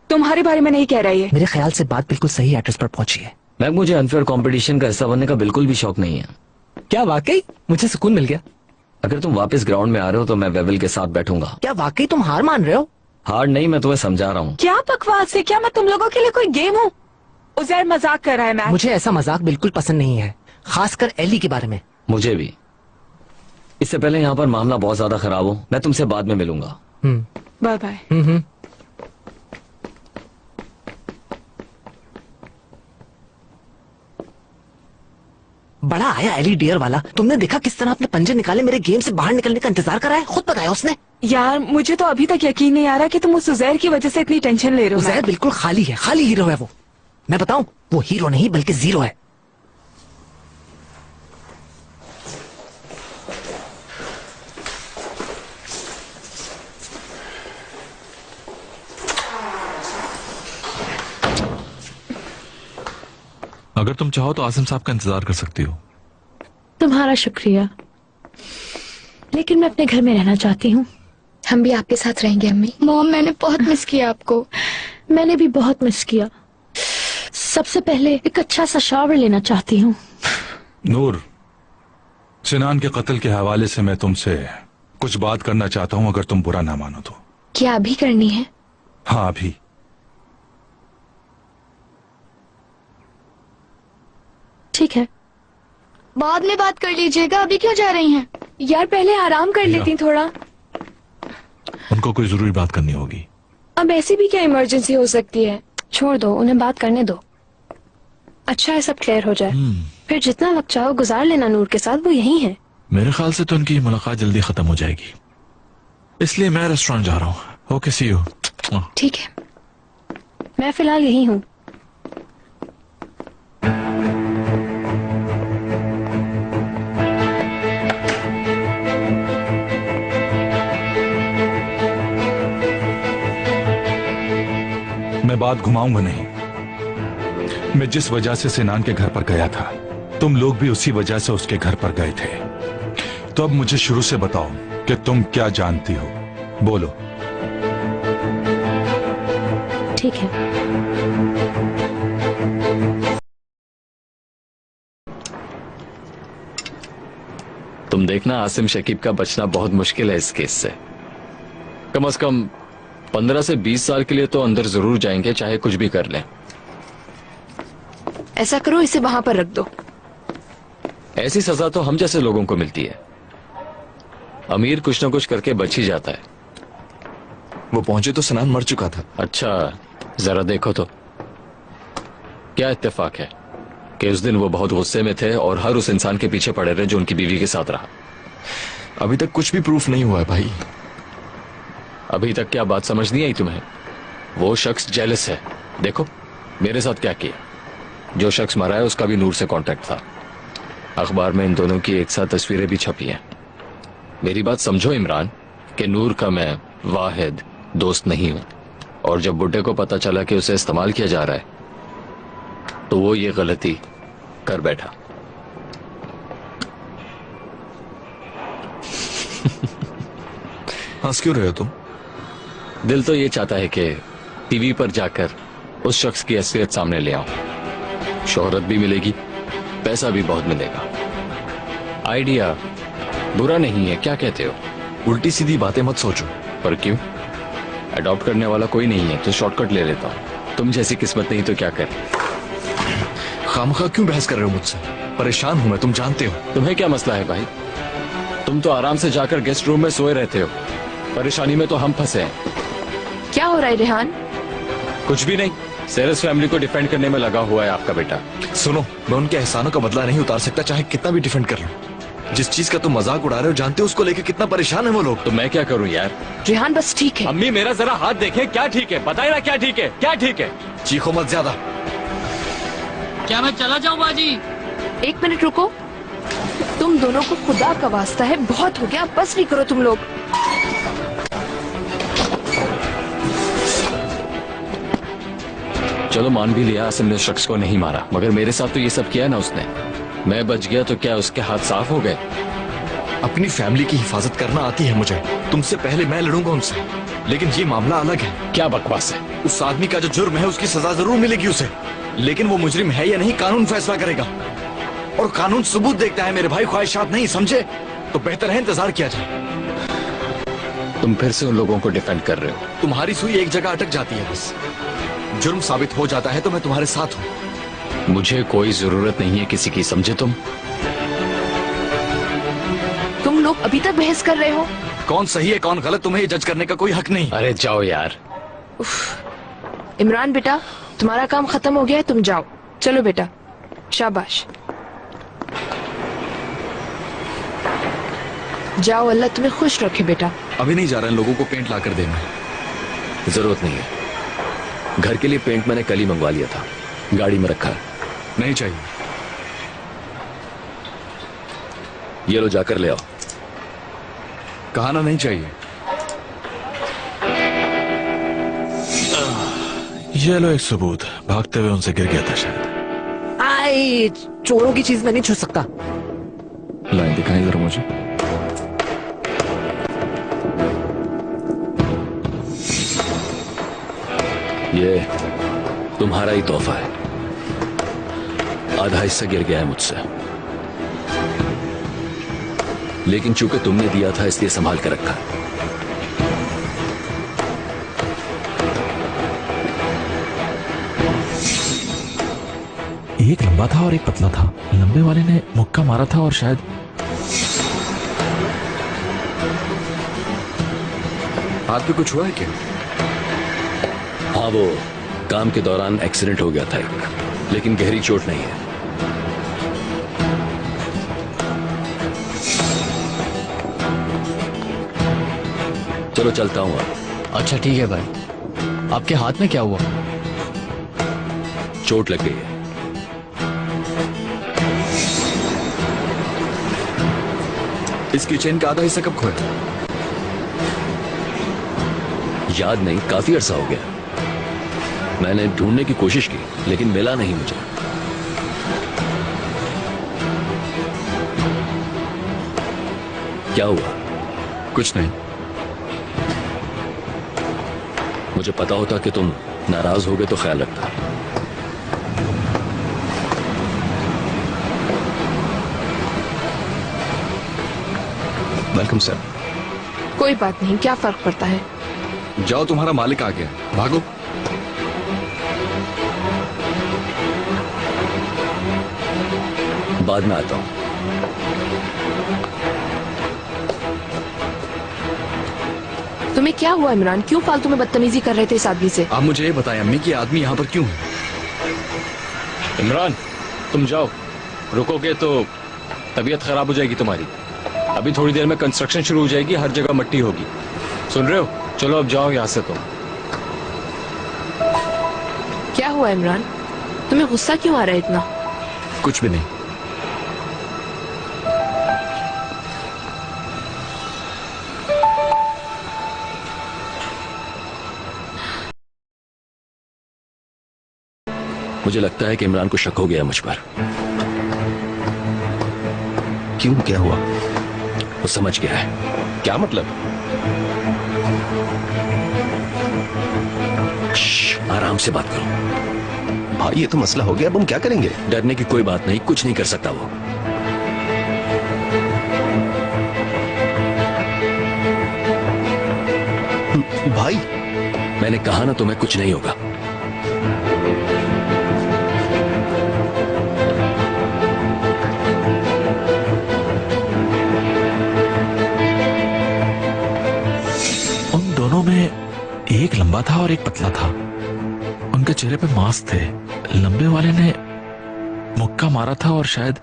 तुम्हारे बारे में नहीं कह रही है। मेरे ख्याल से बात बिल्कुल सही एड्रेस पर पहुंची है। मैक, मुझे अनफेयर कंपटीशन का हिस्सा बनने का बिल्कुल भी शौक नहीं है। क्या वाकई? मुझे सुकून मिल गया। अगर तुम वापस ग्राउंड में आ रहे हो तो मैं वेवल के साथ बैठूंगा। क्या वाकई तुम हार मान रहे हो? हार नहीं, मैं तुम्हें समझा रहा हूँ। क्या बकवास है? क्या मैं तुम लोगों के लिए कोई गेम हूँ? उजैर मजाक कर रहा है मैक। मुझे ऐसा मजाक बिल्कुल पसंद नहीं है, खासकर एली के बारे में। मुझे भी। इससे पहले यहाँ पर मामला बहुत ज्यादा खराब हो, मैं तुमसे बाद में मिलूंगा। Bye bye. बड़ा आया एली डियर वाला। तुमने देखा किस तरह अपने पंजे निकाले, मेरे गेम से बाहर निकलने का इंतजार करा है। खुद बताया उसने। यार मुझे तो अभी तक यकीन नहीं आ रहा कि तुम उस उजैर की वजह से इतनी टेंशन ले रहे हो। उजैर बिल्कुल खाली है, खाली हीरो है वो। मैं बताऊं, वो हीरो नहीं बल्कि जीरो है। अगर तुम चाहो तो आसिम साहब का इंतजार कर सकती हो। तुम्हारा शुक्रिया, लेकिन मैं अपने घर में रहना चाहती हूँ। हम भी आपके साथ रहेंगे अम्मी। मॉम, मैंने बहुत मिस किया आपको। मैंने भी बहुत मिस किया। सबसे पहले एक अच्छा सा शावर लेना चाहती हूँ। नूर, सिनान के कत्ल के हवाले से मैं तुमसे कुछ बात करना चाहता हूँ, अगर तुम बुरा ना मानो तो। क्या अभी करनी है? हाँ, अभी। ठीक है, बाद में बात कर लीजिएगा, अभी क्यों जा रही हैं? यार पहले आराम कर लेती थोड़ा। उनको कोई जरूरी बात करनी होगी। अब ऐसी भी क्या इमरजेंसी हो सकती है? छोड़ दो, उन्हें बात करने दो। अच्छा है सब क्लियर हो जाए, फिर जितना वक्त चाहो गुजार लेना नूर के साथ, वो यही है। मेरे ख्याल से तो उनकी मुलाकात जल्दी खत्म हो जाएगी, इसलिए मैं रेस्टोरेंट जा रहा हूँ। Okay, see you. ठीक है, मैं फिलहाल यही हूँ। मैं बात घुमाऊंगा नहीं। मैं जिस वजह से सिनान के घर पर गया था, तुम लोग भी उसी वजह से उसके घर पर गए थे। तो अब मुझे शुरू से बताओ कि तुम क्या जानती हो, बोलो। ठीक है। तुम देखना, आसिम शकीब का बचना बहुत मुश्किल है इस केस से। कम से कम 15 से 20 साल के लिए तो अंदर जरूर जाएंगे, चाहे कुछ भी कर लें। ऐसा करो, इसे वहां पर रख दो। ऐसी सजा तो हम जैसे लोगों को मिलती है। अमीर कुछ ना कुछ करके बच ही जाता है। वो पहुंचे तो सनान मर चुका था। अच्छा, जरा देखो तो क्या इत्तेफाक है कि उस दिन वो बहुत गुस्से में थे और हर उस इंसान के पीछे पड़े रहे जो उनकी बीवी के साथ रहा। अभी तक कुछ भी प्रूफ नहीं हुआ है भाई। अभी तक क्या बात समझ नहीं आई तुम्हें? वो शख्स जेलस है। देखो मेरे साथ क्या किया। जो शख्स मरा है उसका भी नूर से कांटेक्ट था। अखबार में इन दोनों की एक साथ तस्वीरें भी छपी हैं। मेरी बात समझो इमरान, कि नूर का मैं वाहिद दोस्त नहीं हूं, और जब बुड्ढे को पता चला कि उसे इस्तेमाल किया जा रहा है तो वो ये गलती कर बैठा। हंस क्यों रहे हो तुम? दिल तो ये चाहता है कि टीवी पर जाकर उस शख्स की असलियत सामने ले आऊं। शोहरत भी मिलेगी, पैसा भी बहुत मिलेगा। आइडिया बुरा नहीं है, क्या कहते हो? उल्टी सीधी बातें मत सोचो। पर क्यों? अडॉप्ट करने वाला कोई नहीं है तो शॉर्टकट ले लेता हूं। तुम जैसी किस्मत नहीं तो क्या कर। खामखा क्यों बहस कर रहे हो मुझसे? परेशान हूं मैं, तुम जानते हो। तुम्हें क्या मसला है भाई? तुम तो आराम से जाकर गेस्ट रूम में सोए रहते हो। परेशानी में तो हम फंसे हैं। क्या हो रहा है रेहान? कुछ भी नहीं, सेरेस फैमिली को डिफेंड करने में लगा हुआ है आपका बेटा। सुनो, मैं उनके एहसानों का बदला नहीं उतार सकता, चाहे कितना भी डिफेंड कर लूं। जिस चीज का तुम मजाक उड़ा रहे हो, जानते हो उसको लेकर कितना परेशान है वो लोग। तो मैं क्या करूं यार? रेहान बस ठीक है। अम्मी मेरा जरा हाथ देखे, क्या ठीक है? बताए ना क्या ठीक है, क्या ठीक है? चीखो मत ज्यादा। क्या मैं चला जाऊं बाजी? एक मिनट रुको, तुम दोनों को खुदा का वास्ता है, बहुत हो गया, बस नहीं करो तुम लोग। चलो मान भी लिया आसिम ने उस शख्स को नहीं मारा, मगर मेरे साथ तो ये सब किया ना उसने। मैं बच गया तो क्या उसके हाथ साफ हो गए? अपनी फैमिली की हिफाजत करना आती है मुझे। तुमसे पहले मैं लड़ूंगा उनसे, लेकिन ये मामला अलग है। क्या बकवास है? उस आदमी का जो जुर्म है उसकी सजा जरूर मिलेगी उसे, लेकिन वो मुजरिम है या नहीं कानून फैसला करेगा। और कानून सबूत देखता है मेरे भाई, ख्वाहिशात नहीं, समझे? तो बेहतर है इंतजार किया जाए। तुम फिर से उन लोगों को डिफेंड कर रहे हो। तुम्हारी सुई एक जगह अटक जाती है बस। जुर्म साबित हो जाता है तो मैं तुम्हारे साथ हूं। मुझे कोई जरूरत नहीं है किसी की, समझे? तुम लोग अभी तक बहस कर रहे हो। कौन सही है कौन गलत, तुम्हें ये जज करने का कोई हक नहीं। अरे जाओ यार। इमरान बेटा, तुम्हारा काम खत्म हो गया है, तुम जाओ। चलो बेटा, शाबाश। जाओ, अल्लाह तुम्हें खुश रखे बेटा। अभी नहीं जा रहा, लोगों को पेंट ला कर देना। जरूरत नहीं है, घर के लिए पेंट मैंने कल ही मंगवा लिया था, गाड़ी में रखा है। नहीं चाहिए। ये लो, जाकर ले आओ। कहा ना नहीं चाहिए। ये लो एक सबूत, भागते हुए उनसे गिर गया था शायद। आई चोरों की चीज मैं नहीं छू सकता। दिखाएं जरा मुझे। ये तुम्हारा ही तोहफा है। आधा हिस्सा गिर गया है मुझसे, लेकिन चूंकि तुमने दिया था इसलिए संभाल कर रखा। एक लंबा था और एक पतला था। लंबे वाले ने मुक्का मारा था और शायद हाथ पे कुछ हुआ है क्या? हाँ, वो काम के दौरान एक्सीडेंट हो गया था एक, लेकिन गहरी चोट नहीं है। चलो चलता हूँ अब। अच्छा ठीक है भाई। आपके हाथ में क्या हुआ? चोट लग गई है। इसकी चेन का आधा हिस्सा कब खोया? याद नहीं, काफी अरसा हो गया। मैंने ढूंढने की कोशिश की लेकिन मिला नहीं मुझे। क्या हुआ? कुछ नहीं। मुझे पता होता कि तुम नाराज हो गए तो ख्याल रखता। Welcome sir. कोई बात नहीं, क्या फर्क पड़ता है। जाओ, तुम्हारा मालिक आ गया, भागो। बाद में आता हूं। तुम्हें क्या हुआ इमरान? क्यों फालतू में बदतमीजी कर रहे थे इस आदमी से? आप मुझे ये बताएं अम्मी कि आदमी यहाँ पर क्यों है? इमरान, तुम जाओ, रुकोगे तो तबीयत खराब हो जाएगी तुम्हारी। अभी थोड़ी देर में कंस्ट्रक्शन शुरू हो जाएगी, हर जगह मट्टी होगी। सुन रहे हो? चलो अब जाओ यहाँ से। तुम क्या हुआ इमरान? तुम्हें गुस्सा क्यों आ रहा है इतना? कुछ भी नहीं। मुझे लगता है कि इमरान को शक हो गया मुझ पर। क्यों, क्या हुआ? वो समझ गया है। क्या मतलब? आराम से बात करो भाई, ये तो मसला हो गया। अब हम क्या करेंगे? डरने की कोई बात नहीं, कुछ नहीं कर सकता वो। भाई, मैंने कहा ना तुम्हें कुछ नहीं होगा। उन दोनों में एक लंबा था और एक पतला था। उनके चेहरे पे मास्क थे। लंबे वाले ने मुक्का मारा था और शायद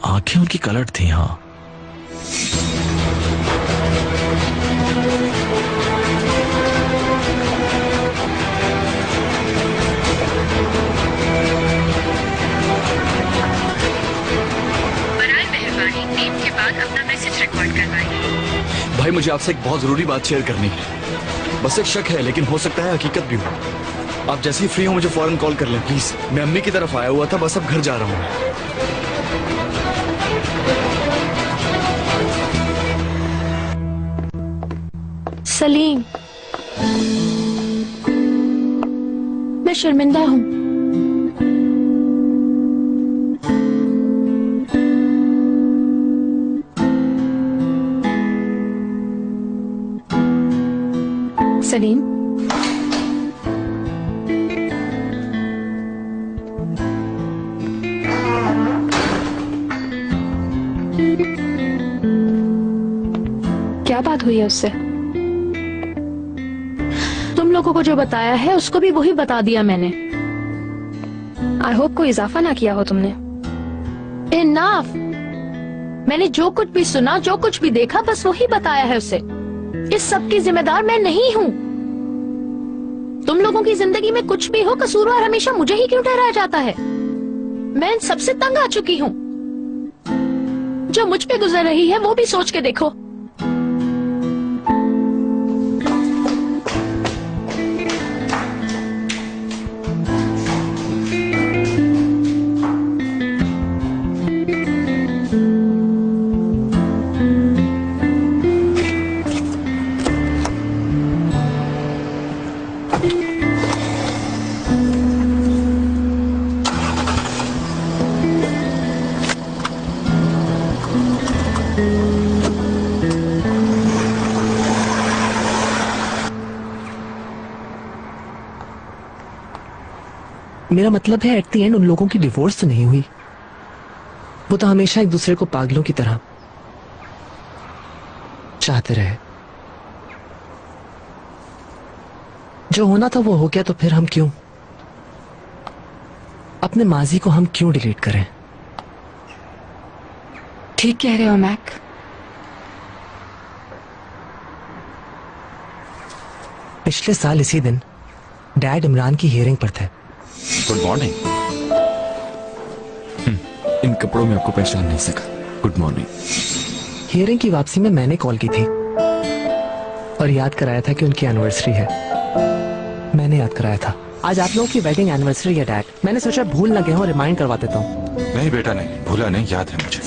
आंखें उनकी कलट थी। हाँ, बराए मेहरबानी टीम के बाद अपना मैसेज रिकॉर्ड करवाइए। भाई, मुझे आपसे एक बहुत जरूरी बात शेयर करनी है। बस एक शक है, लेकिन हो सकता है हकीकत भी हो। आप जैसे ही फ्री हो मुझे फौरन कॉल कर लें प्लीज। मैं अम्मी की तरफ आया हुआ था, बस अब घर जा रहा हूँ। सलीम, मैं शर्मिंदा हूँ। सलीम, क्या बात हुई है उससे? तुम लोगों को जो बताया है उसको भी वही बता दिया मैंने। आई होप कोई इजाफा ना किया हो तुमने। इनाफ। मैंने जो कुछ भी सुना, जो कुछ भी देखा, बस वही बताया है उसे। इस सब की जिम्मेदार मैं नहीं हूँ। तुम लोगों की जिंदगी में कुछ भी हो, कसूरवार हमेशा मुझे ही क्यों ठहराया जाता है? मैं इन सबसे तंग आ चुकी हूँ। जो मुझ पे गुजर रही है वो भी सोच के देखो। मेरा मतलब है एट द एंड उन लोगों की डिवोर्स तो नहीं हुई। वो तो हमेशा एक दूसरे को पागलों की तरह चाहते रहे। जो होना था वो हो गया, तो फिर हम क्यों अपने माजी को हम क्यों डिलीट करें? ठीक कह रहे हो मैक। पिछले साल इसी दिन डैड इमरान की हियरिंग पर थे। Good morning. इन कपड़ों में आपको पहचान नहीं सका। Good morning. हियरिंग की वापसी में मैंने कॉल की थी और याद कराया था कि उनकी एनिवर्सरी है। मैंने याद कराया था आज आप लोगों की वेडिंग एनिवर्सरी है डैड। मैंने सोचा भूल ना गए हो, रिमाइंड करवा देता हूँ। नहीं बेटा नहीं, भूला नहीं, याद है मुझे।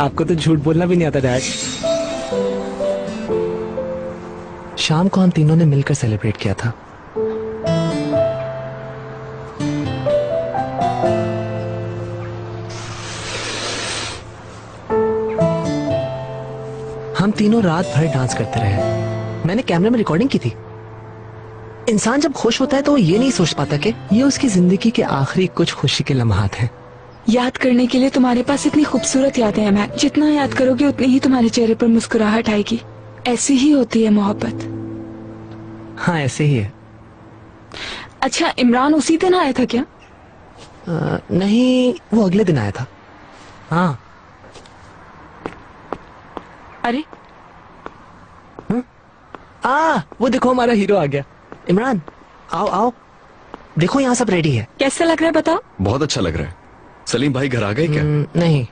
आपको तो झूठ बोलना भी नहीं आता डैड। शाम को हम तीनों ने मिलकर सेलिब्रेट किया था। हम तीनों रात भर डांस करते रहे। मैंने कैमरे में रिकॉर्डिंग की थी। इंसान जब खुश होता है तो वो ये नहीं सोच पाता कि ये उसकी जिंदगी के आखिरी कुछ खुशी के लम्हात हैं। याद करने के लिए तुम्हारे पास इतनी खूबसूरत यादें हैं मैक। जितना याद करोगे उतनी ही तुम्हारे चेहरे पर मुस्कुराहट आएगी। ऐसी ही होती है मोहब्बत। हाँ ऐसे ही है। अच्छा, इमरान उसी दिन आया था क्या? नहीं, वो अगले दिन आया था। हाँ। अरे वो देखो हमारा हीरो आ गया। इमरान आओ आओ, देखो यहाँ सब रेडी है। कैसा लग रहा है बताओ? बहुत अच्छा लग रहा है। सलीम भाई घर आ गए क्या? नहीं,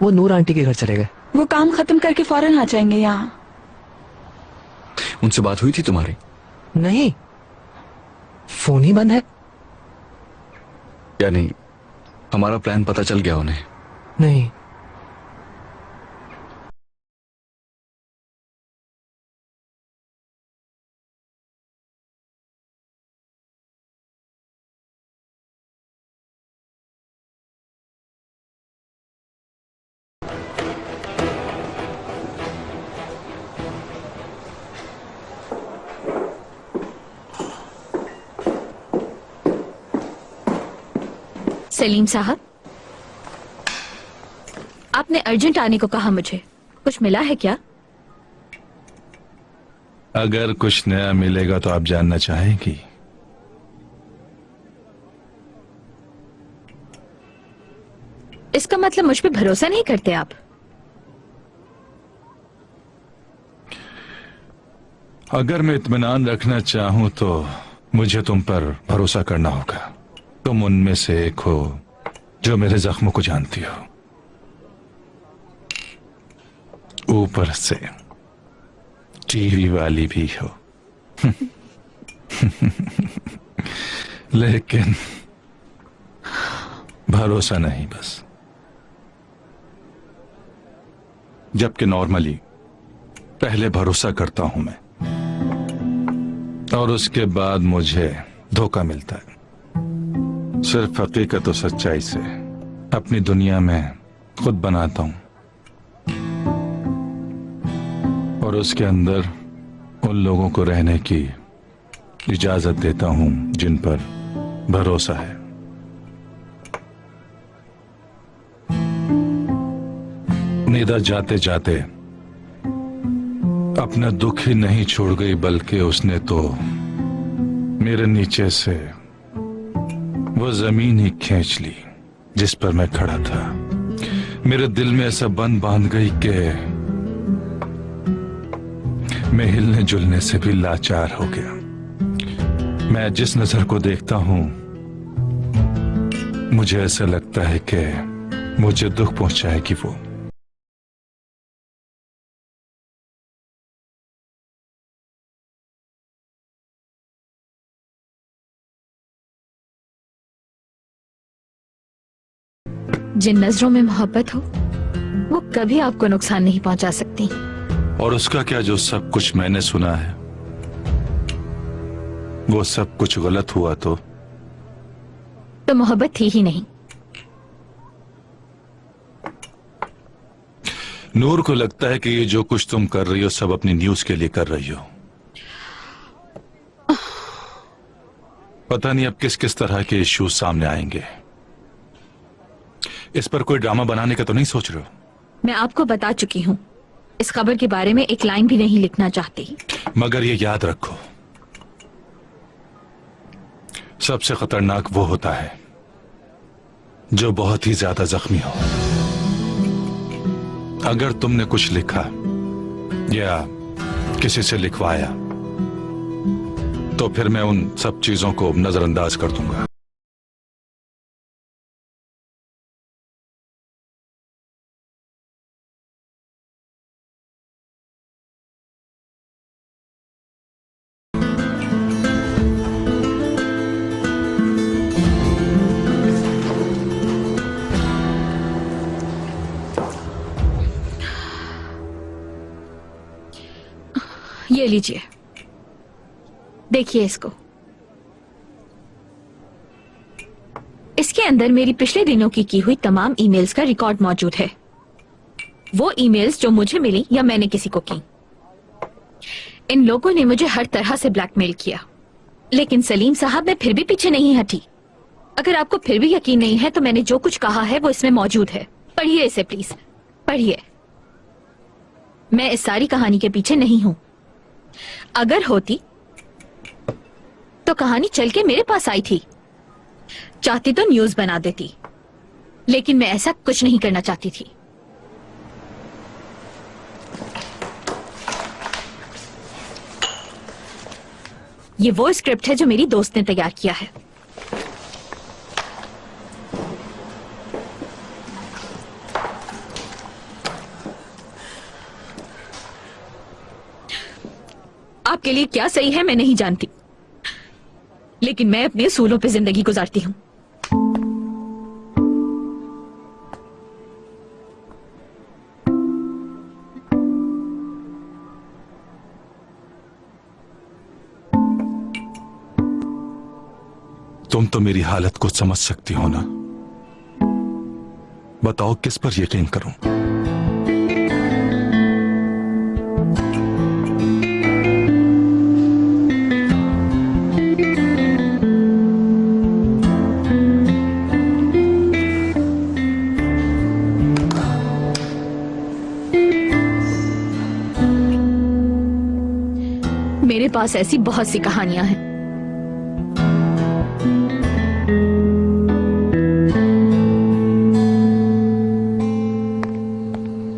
वो नूर आंटी के घर चले गए। वो काम खत्म करके फौरन आ जाएंगे यहाँ। उनसे बात हुई थी तुम्हारी? नहीं, फोन ही बंद है। या नहीं, हमारा प्लान पता चल गया उन्हें? नहीं। सलीम साहब, आपने अर्जेंट आने को कहा मुझे। कुछ मिला है क्या? अगर कुछ नया मिलेगा तो आप जानना चाहेंगी? इसका मतलब मुझ पे भरोसा नहीं करते आप? अगर मैं इत्मीनान रखना चाहूं तो मुझे तुम पर भरोसा करना होगा। तुम उनमें से एक हो जो मेरे जख्मों को जानती हो, ऊपर से टीवी वाली भी हो। लेकिन भरोसा नहीं बस। जबकि नॉर्मली पहले भरोसा करता हूं मैं, और उसके बाद मुझे धोखा मिलता है। सिर्फ हकीकत और सच्चाई से अपनी दुनिया में खुद बनाता हूं और उसके अंदर उन लोगों को रहने की इजाजत देता हूं जिन पर भरोसा है। निदा जाते जाते अपना दुख ही नहीं छोड़ गई, बल्कि उसने तो मेरे नीचे से वो जमीन ही खींच ली जिस पर मैं खड़ा था। मेरे दिल में ऐसा बंध बांध गई कि मैं हिलने जुलने से भी लाचार हो गया। मैं जिस नजर को देखता हूं मुझे ऐसा लगता है कि मुझे दुख पहुंचाएगी वो। जिन नजरों में मोहब्बत हो वो कभी आपको नुकसान नहीं पहुंचा सकती। और उसका क्या जो सब कुछ मैंने सुना है वो सब कुछ गलत हुआ तो मोहब्बत थी ही नहीं। नूर को लगता है कि ये जो कुछ तुम कर रही हो सब अपनी न्यूज के लिए कर रही हो। पता नहीं अब किस किस तरह के इश्यूज सामने आएंगे। इस पर कोई ड्रामा बनाने का तो नहीं सोच रहे हो? मैं आपको बता चुकी हूँ, इस खबर के बारे में एक लाइन भी नहीं लिखना चाहती। मगर ये याद रखो, सबसे खतरनाक वो होता है जो बहुत ही ज्यादा जख्मी हो। अगर तुमने कुछ लिखा या किसी से लिखवाया तो फिर मैं उन सब चीजों को नजरअंदाज कर दूंगा। ये लीजिए, देखिए इसको। इसके अंदर मेरी पिछले दिनों की हुई तमाम ईमेल्स का रिकॉर्ड मौजूद है। वो ईमेल्स जो मुझे मिली या मैंने किसी को की। इन लोगों ने मुझे हर तरह से ब्लैकमेल किया, लेकिन सलीम साहब मैं फिर भी पीछे नहीं हटी। अगर आपको फिर भी यकीन नहीं है तो मैंने जो कुछ कहा है वो इसमें मौजूद है। पढ़िए इसे, प्लीज पढ़िए। मैं इस सारी कहानी के पीछे नहीं हूं। अगर होती तो कहानी चल के मेरे पास आई थी। चाहती तो न्यूज बना देती, लेकिन मैं ऐसा कुछ नहीं करना चाहती थी। ये वो स्क्रिप्ट है जो मेरी दोस्त ने तैयार किया है। आपके लिए क्या सही है मैं नहीं जानती, लेकिन मैं अपने असूलों पे जिंदगी गुजारती हूं। तुम तो मेरी हालत को समझ सकती हो ना। बताओ किस पर यकीन करूं? मेरे पास ऐसी बहुत सी कहानियां हैं।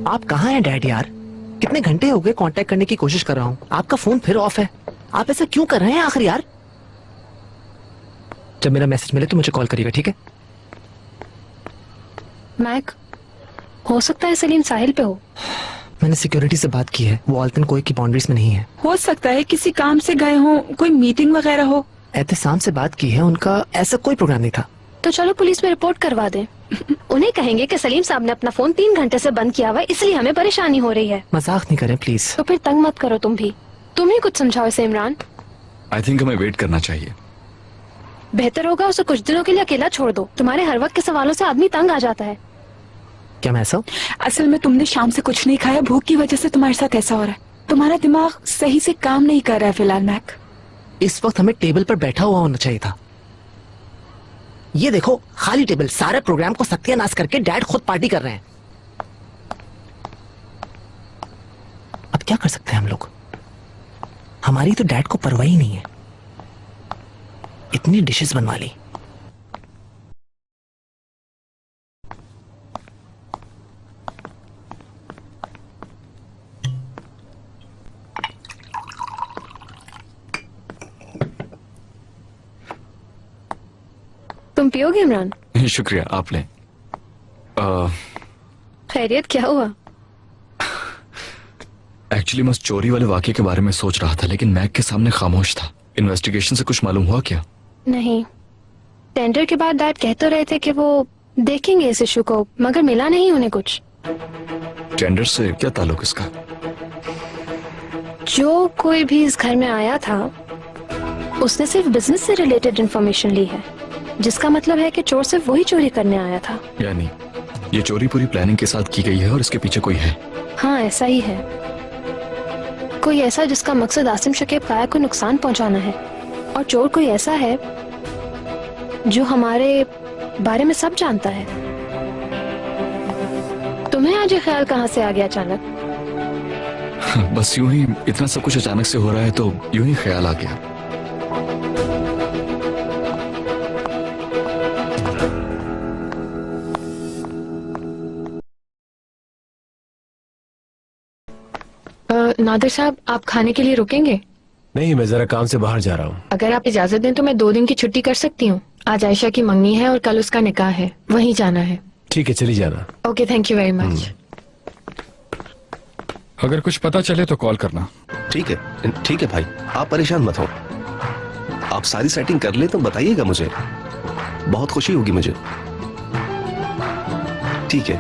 आप कहाँ हैं डैड यार? कितने घंटे हो गए कांटेक्ट करने की कोशिश कर रहा हूँ, आपका फोन फिर ऑफ है। आप ऐसा क्यों कर रहे हैं आखिर यार? जब मेरा मैसेज मिले तो मुझे कॉल करिएगा, ठीक है? मैक, हो सकता है सलीम साहिल पे हो। मैंने सिक्योरिटी से बात की है, वो ऑल्टन कोई की बाउंड्रीज में नहीं है। हो सकता है किसी काम से गए हो, कोई मीटिंग वगैरह हो। एहतसाम से बात की है, उनका ऐसा कोई प्रोग्राम नहीं था। तो चलो पुलिस में रिपोर्ट करवा दें। उन्हें कहेंगे कि सलीम साहब ने अपना फोन 3 घंटे से बंद किया हुआ है, इसलिए हमें परेशानी हो रही है। मजाक नहीं करें प्लीज। तो फिर तंग मत करो तुम भी। तुम ही कुछ समझाओ इसे इमरान। आई थिंक हमें वेट करना चाहिए। बेहतर होगा उसे कुछ दिनों के लिए अकेला छोड़ दो। तुम्हारे हर वक्त के सवालों से आदमी तंग आ जाता है। क्या मैं ऐसा? असल में तुमने शाम से कुछ नहीं खाया, भूख की वजह से तुम्हारे साथ ऐसा हो रहा है। तुम्हारा दिमाग सही से काम नहीं कर रहा है फिलहाल मैक। इस वक्त हमें टेबल पर बैठा हुआ होना चाहिए था। ये देखो खाली टेबल, सारे प्रोग्राम को सत्यानाश करके डैड खुद पार्टी कर रहे हैं। अब क्या कर सकते हैं हम लोग? हमारी तो डैड को परवाह ही नहीं है। इतनी डिशेस बनवा ली। तुम पियोगे इमरान? शुक्रिया, आप लें। खैरियत, क्या हुआ? एक्चुअली मैं उस चोरी वाले वाकये के बारे में सोच रहा था, लेकिन मैक के सामने खामोश था। इन्वेस्टिगेशन से कुछ मालूम हुआ क्या? नहीं, टेंडर के बाद डैड कह तो रहे थे कि वो देखेंगे इस इशू को, मगर मिला नहीं उन्हें कुछ। टेंडर से क्या ताल्लुक इसका? जो कोई भी इस घर में आया था उसने सिर्फ बिजनेस से रिलेटेड इंफॉर्मेशन ली है, जिसका मतलब है कि चोर सिर्फ वही चोरी करने आया था। यानी ये चोरी पूरी प्लानिंग के साथ की गई है और इसके पीछे कोई है। हाँ, ऐसा ही है। कोई ऐसा जिसका मकसद आसिम शकीब काया को नुकसान पहुंचाना है, और चोर कोई ऐसा है जो हमारे बारे में सब जानता है। तुम्हें आज ये ख्याल कहाँ से आ गया अचानक? बस यूं ही, इतना सब कुछ अचानक से हो रहा है तो यूं ही ख्याल आ गया। नादिर साहब, आप खाने के लिए रुकेंगे? नहीं, मैं जरा काम से बाहर जा रहा हूँ। अगर आप इजाजत दें तो मैं 2 दिन की छुट्टी कर सकती हूँ। आज आयशा की मंगनी है और कल उसका निकाह है, वहीं जाना है। ठीक है, चली जाना। Okay, thank you very much. अगर कुछ पता चले तो कॉल करना। ठीक है भाई, आप परेशान मत हो। आप सारी सेटिंग कर ले तो बताइएगा मुझे, बहुत खुशी होगी मुझे। ठीक है,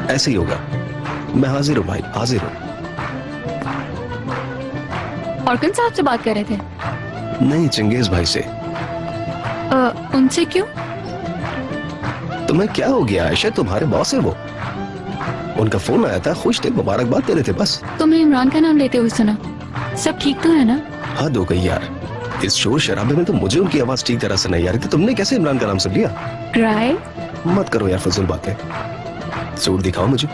ऐसे ही होगा। मैं हाजिर हूँ भाई, हाजिर हूँ। ऑर्गन साहब से बात कर रहे थे? नहीं, चंगेज भाई से। उनसे क्यों? तुम्हें क्या हो गया आयशा, तुम्हारे बॉस है वो। उनका फोन आया था, खुश थे, मुबारकबाद दे रहे थे बस। तुमने इमरान का नाम लेते हुए सुना। सब ठीक तो है ना? हद हो गई यार, इस शोर शराबे में तो मुझे उनकी आवाज ठीक तरह से नहीं आ रही थी। तुमने कैसे इमरान का नाम सुन लिया? ट्राई मत करो यार फजूल बातें। सूट दिखाओ मुझे,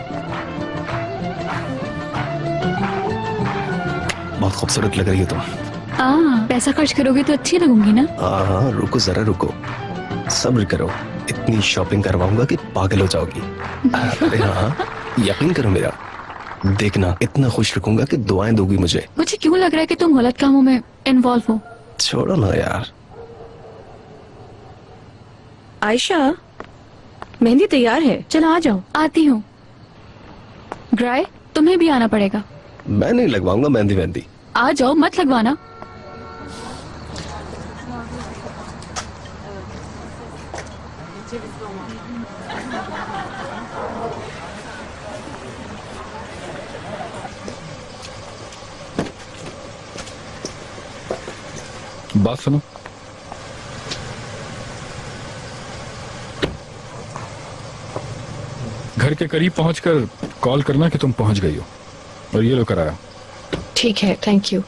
बहुत खूबसूरत लग रही है तुम। पैसा खर्च करोगे तो अच्छी लगूंगी ना? हाँ, रुको जरा रुको, सब्र करो। इतनी शॉपिंग करवाऊंगा कि पागल हो जाओगी। अरे हाँ, यकीन करो मेरा, देखना इतना खुश रखूंगा कि दुआएं दोगी मुझे। मुझे क्यों लग रहा है कि तुम गलत कामों में इन्वॉल्व हो। छोड़ो ना यार। आयशा, मेहंदी तैयार है, चलो आ जाओ। आती हूँ। ग्राय, तुम्हें भी आना पड़ेगा। मैं नहीं लगवाऊंगा मेहंदी। आ जाओ, मत लगवाना। बात सुनो, घर के करीब पहुंचकर कॉल करना कि तुम पहुंच गई हो, और ये लो कराया। ठीक है, थैंक यू।